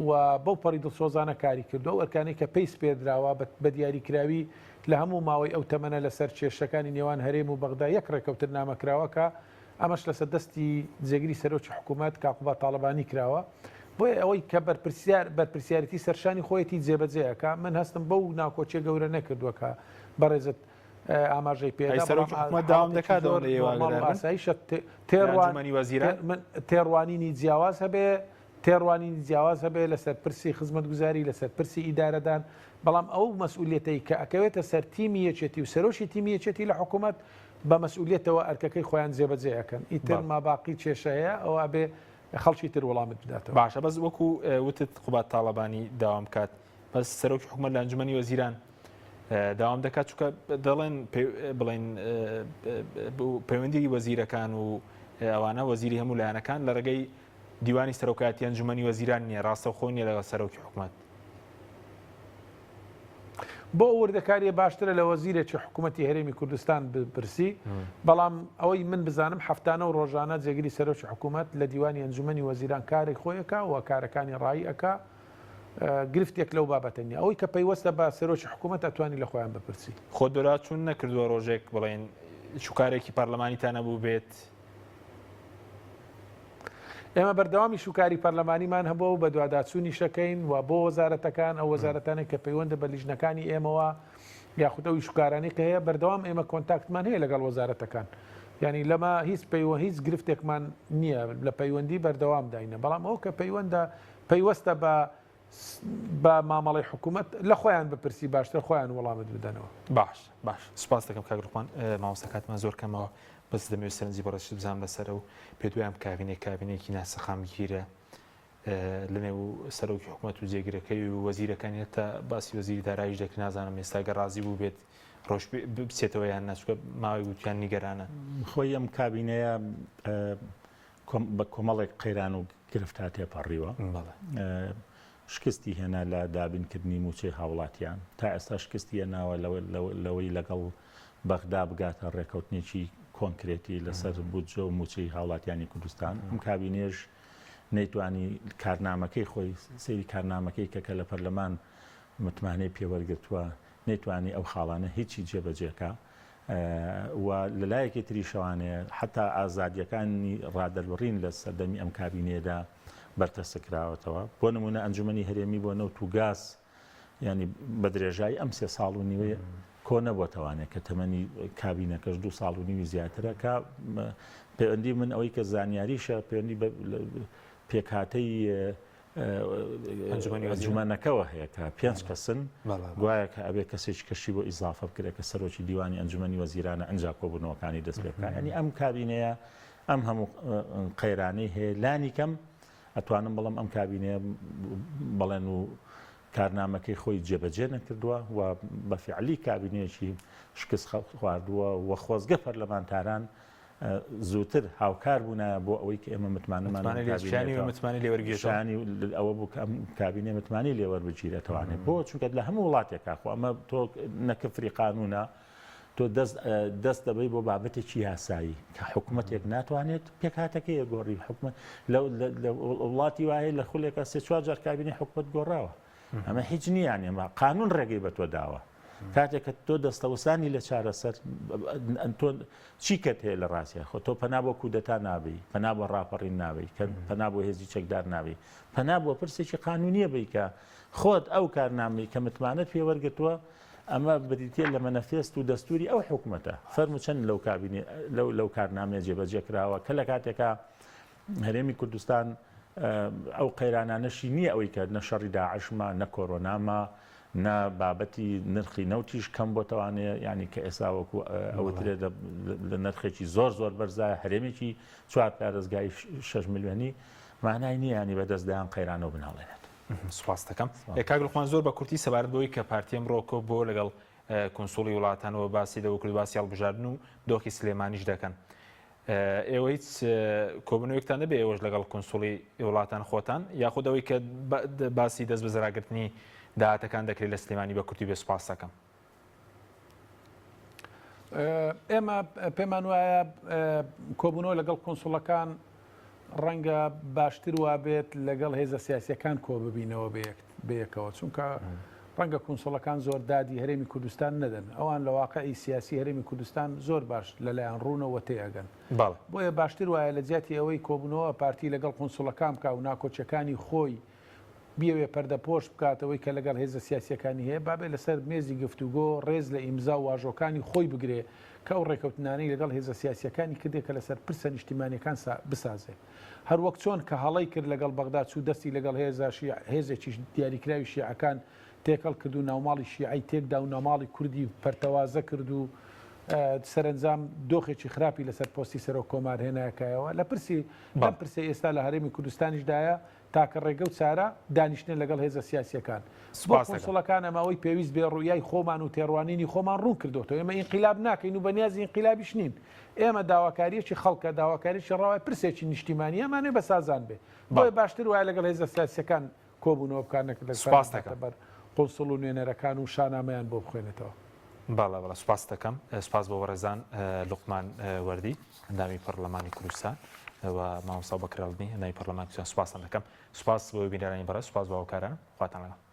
و بەو پەڕی دڵسۆزانە کاری کردو ئەو ئەرکانەی کە پێیس پێدراوە بە دیاریکراوی لە هەموو ماوەی ئەو تەمەنە لەسەر کێشەکانی نێوان هەرێم و بەغدا یەک ڕێکەوتن نامەکراوەکە ئەمەش لەسەر دەستی جێگیری سەرۆکی حکوومەت کاقوبا تاڵبانی کراوە بۆیە ئەوەی کە بەرپرسیارەتی سەرشانی خۆیەتی جێبەجێەکە من هەستم بەو ناکۆچێ گەورە نەکردووەکە بەڕێزت ئاماژەی پێدا داوام دەکاتەوە لە ئێوەساییشە تێڕوانینی جیاواز هەبێ تێڕوانینی جیاواز هەبێ لەسەر پرسی خزمەتگوزاری لەسەر پرسی ئیدارەدان بەڵام ئەو مەسئولیەتەی کە ئەکەوێتە سەر تیمی یەکێتی و سەرۆشی تیمی یەکێتی لە حکوومەت بە مەسئولیەتەوە ئەرکەکەی خۆیان جێبەجێەکەن ئیتر ماباقی کێشەیە ئەوە بێ خەڵکی تر وەڵامت بداتەوە باشە بەس وەکو وتت خوبات تاڵەبانی داوام کات بەس سەرۆکی حکوومەت لە ئەنجومەنی وەزیران داوام دەکات چونکە دەڵێن بڵێن پەیوەندی وەزیرەکان و ئەوانە وەزیری هەموو لایەنەکان لە ڕێگەی دیوانی سەرۆکایەتی ئەنجومەنی وەزیران نییە ڕاستەوخۆ نیە لەگەڵ سەرۆکی حکوومەت بۆ وردەکاریە باشترە لە وەزیرێکی حکوومەتی هەرێمی کوردستان بپرسی بەڵام ئەوەی من بزانم هەفتانە و ڕۆژانە جێگیری سەرۆکی حکوومەت لە دیوانی ئەنجومەنی وەزیران کارێک خۆیەکە و کارەکانی ڕایی ئەکا گرفتێک لەو بابەتەنی ئەوەی کە پەیوەستە بە سەرۆکی حکوومەت ئەتوانی لە خۆیان بپرسی خۆ دۆرا چون نەکردووە ڕۆژێک بڵێن شوکارێکی پەرلەمانیتان نەبوو بێت ئێمە بەردەوامی شوکاری پەرلەمانیمان هەبوو و بە دوواداچوونی شەکەین و بۆ وەزارەتەکان ئەو وەزارەتانێک کە پەیوەندە بە لیژنەکانی ئێمەوە یاخودەوەی شوکارانەی کە هەیە بەردەوام ئێمە کۆنتاکتمان هەیە لەگەڵ وەزارەتەکان ینی لەمە هیچ گرفتێکمان نییە لە پەیوەندی بەردەوام داینە بەڵام ئەو کە پەیوەستە بە مامەڵی حکوومەت لە خۆیان بپرسی باشتر خۆیان وەڵامت بدەنەوە باش سوپاس دەکەم کاگڕوان مامۆستاکاتمان زۆر کەمەوە بەس دەمەوێت سەرنجی بەڕێشت بزانم لەسەر و پێدویان کابینێکی ناسەخامگیرە لەنێو سەرۆکی حکوومەت و جێگیرەکەی و وەزیرەکانی هەتا باسی وەزیری داراییش دەکرد نازانم ئێستاگە ڕازی بوو بێت ڕۆژ بچێتەوە یان ناچووکە ماوەی گوتیان نیگەرانە خۆی ئەم کابینەیە بە کۆمەڵێک قەیران و گرفت تێپەڕیوە شکستی هێنا لە دابینکردنی موچەی هاوڵاتیان تا ئێستا شکستی هێناوە لەوەی لەگەڵ بەغدا بگاتە ڕێکەوتنێکی کۆنکرێتی لەسەر بودجە و موچەی هاوڵاتیانی کوردستان ئەم کابینێش نەیتوانی کارنامەکەی خۆی سەیری کارنامەکەی کەکە لە پەرلەمان متمانەی پێوەرگرتووە نەیتوانی ئەو خاڵانە هیچی جێبەجێکە و لەلایەکی تری شەوانەیە حتا ئازادیەکانی ڕادەربڕین لە سەردەمی ئەم کابینێدا بەرتەسەکراوەتەوە بۆ نمونە ئەنجومەنی هەرێمی بۆ نەوت و گاز ینی بە درێژایی ئەم 3 ساڵ و نیوەیە کۆ نەبووەتەوانێت کە تەمەنی کابینەکەش 2 ساڵ و نیوی زیاترە کە پەیوەندی من ئەوەی کە زانیاریشە پەیوەندی پێکهاتەی ئەنجومەنەکەەوە هەیە کە 5 کەسن گوایە کە ئەبێ کەسێک کەشی بۆ ئیزافە بکرێت کە سەرۆکی دیوانی ئەنجومەنی وەزیرانە ئەنجا کۆبوونەوەکانی دەست پێ بکات ینی ئەم کابینەیە ئەم هەموو قەیرانەی هەیە لانی کەم ئەتوانم بەڵام ئەم کابینەیە بەڵێن و کارنامەکەی خۆی جێبەجێ نەکردووە و بە فعلی کابینەیەکی شکست خواردووە و خۆزگە پەرلەمانتاران زووتر هاوکار بوونە بۆ ئەوەی کە ئێمە متمانەمان متمانی لێوەرگێشانی ئەوە بوو ئەم کابینێ متمانی لێوەربگیرێتوانێت بۆ چونکە لە هەموو وڵاتێکا خۆ ئەمە تۆ نەکەفری قانونە تۆ دەست دەبەی بۆ بابەتێکی یاسایی کە حکوومەتێک ناتوانێت پێکهاتەکەی گۆڕی حکومت لە وڵاتی وایە لە خولێکە 3-4 جار کابینی حکومت گۆڕاوە ئەمە هیچ نییان ئێمە قانون ڕێگەی بە تۆ داوە کاتێک کە تۆ دەستەوەسانی لە چارەسەر تۆ چیکەت هەیە لە ڕاستیە خۆ تۆ پەنا بۆ کودەتا نابی پەنا بۆ ڕاپەڕین نابی کە پەنا بۆ هێزی چەکدار نابی پەنا بۆ پرسێکی قانونیە بی کە خۆت ئەو کارنامەی کە متمانەت پێوەرگتووە ئەمە بریتە لە مەنەفێست و دەستوری ئەو حکوومەتە فەرمو چەند لەو کابینێ لەو کارنامەیە جێبەجێ کراوە کە لە کاتێکە هەرێمی کوردستان ئەو قەیرانانەشی نییە ئەوەی کە نە شەڕی داعشمە نە کۆرۆنامە نە بابەتی نرخی نەوتیش کەم بۆتەوانەیە ینی کە ئێستا وەکو ئەوەترێ لە نرخێکی زۆر بەرزایە هەرێمێکی 4 پارێزگای 6 میلیۆنی مانای نییە ینی بەدەستدایان قەیرانەوە بناڵێنێت. سوپاس دەکەم کاگڵخوان زۆر بە کورتی سەبارەت بەوەی کە پارتیە ئەمڕۆکۆ بۆ لەگەڵ کۆنسوڵی وڵاتانەوە باسی دەوە کرد باسی هەڵبژاردن و دۆخی سلێمانیش دەکەن. ئێوە هیچ کۆبنەوەیەکتان نەبێ ئێوەش لەگەڵ کۆنسوڵی وڵاتان خۆتان یاخودەوەی کە باسی دەست بە زەراگرتنی داهاتەکان دەکرێت لە سلێمانی بە کورتی بێ سوپاس دەکەم. ئێمە پێمان وایە کۆبوونەوە لەگەڵ کۆنسڵەکان ڕەنگە باشتر وا بێت لەگەڵ هێزە سیاسیەکان کۆ ببینەوە بەیەکەوە چونکە ڕەنگە کۆنسڵەکان زۆر دادی هەرێمی کوردستان نەدەن ئەوان لە واقعی سیاسی هەرێمی کوردستان زۆر باش لەلایەن ڕوونەوە تێئەگەن بۆیە باشتر وایە لە جیاتی ئەوەی کۆبوونەوە پارتی لەگەڵ کۆنسڵەکان بکە و ناکۆچەکانی خۆی بیاوێ پەردەپۆش بکاتەوەی کە لەگەڵ هێزە سیاسیەکانی هەیە بابێ لەسەر مێزی گفتوگۆ ڕێز لە ئیمزا و واژۆکانی خۆی بگرێ کە ئەو ڕێکەوتنانەی لەگەڵ هێزە سیاسیەکانی کردێک کە لەسەر پرسە نیشتیمانیەکان بسازێ هەروەک چۆن کە هەڵی کرد لەگەڵ بەغدا چوو دەستی لەگەڵ هێزێکی دیاریکراوی شیعەکان تێکەڵ کرد و ناوماڵی شیعی تێکدا و ناوماڵی کوردی پەرتەوازە کرد و سەرنجام دۆخێکی خراپی لەسەر پۆستی سەرۆک کۆمار هێنایەکایەوە لە پرسی ئێستا لە هەرێمی کوردستانیشدایە تاکە ڕێگە و چارە دانیشتن لەگەڵ هێزە سیاسیەکان کۆنسڵەکان ئەماوەی پێویست بێ ڕوویای خۆمان و تێڕوانینی خۆمان ڕوون کردوەوە ئێمە ئینقیلاب ناکەین و بەنیازی ئینقیلابیش نین ئێمە داواکاریەکی خەڵکە داواکاریی ڕاوای پرسێکی نیشتیمانی ئەمانێ بە سازان بێ بۆی باشتر وایە لەگەڵ هێزە سیاسیەکان کۆبوونەوە بکارنێک لەبەر قۆنسڵ و نوێنەرەکان و شانامەیان بۆ بخوێنێتەوە باڵە سپاس دەکەم سپاس بۆ وەرەزان لوقمان وەردی هەندامی پەرلەمانی کوردستان و مامۆستا بەکرێڵنی هەندامی پەرلەمانی کوردستان سپاسان دەکەم سپاس بۆ بینەرانی بەڕێز سپاس بۆ هاوکاران خواتان لەگەڵ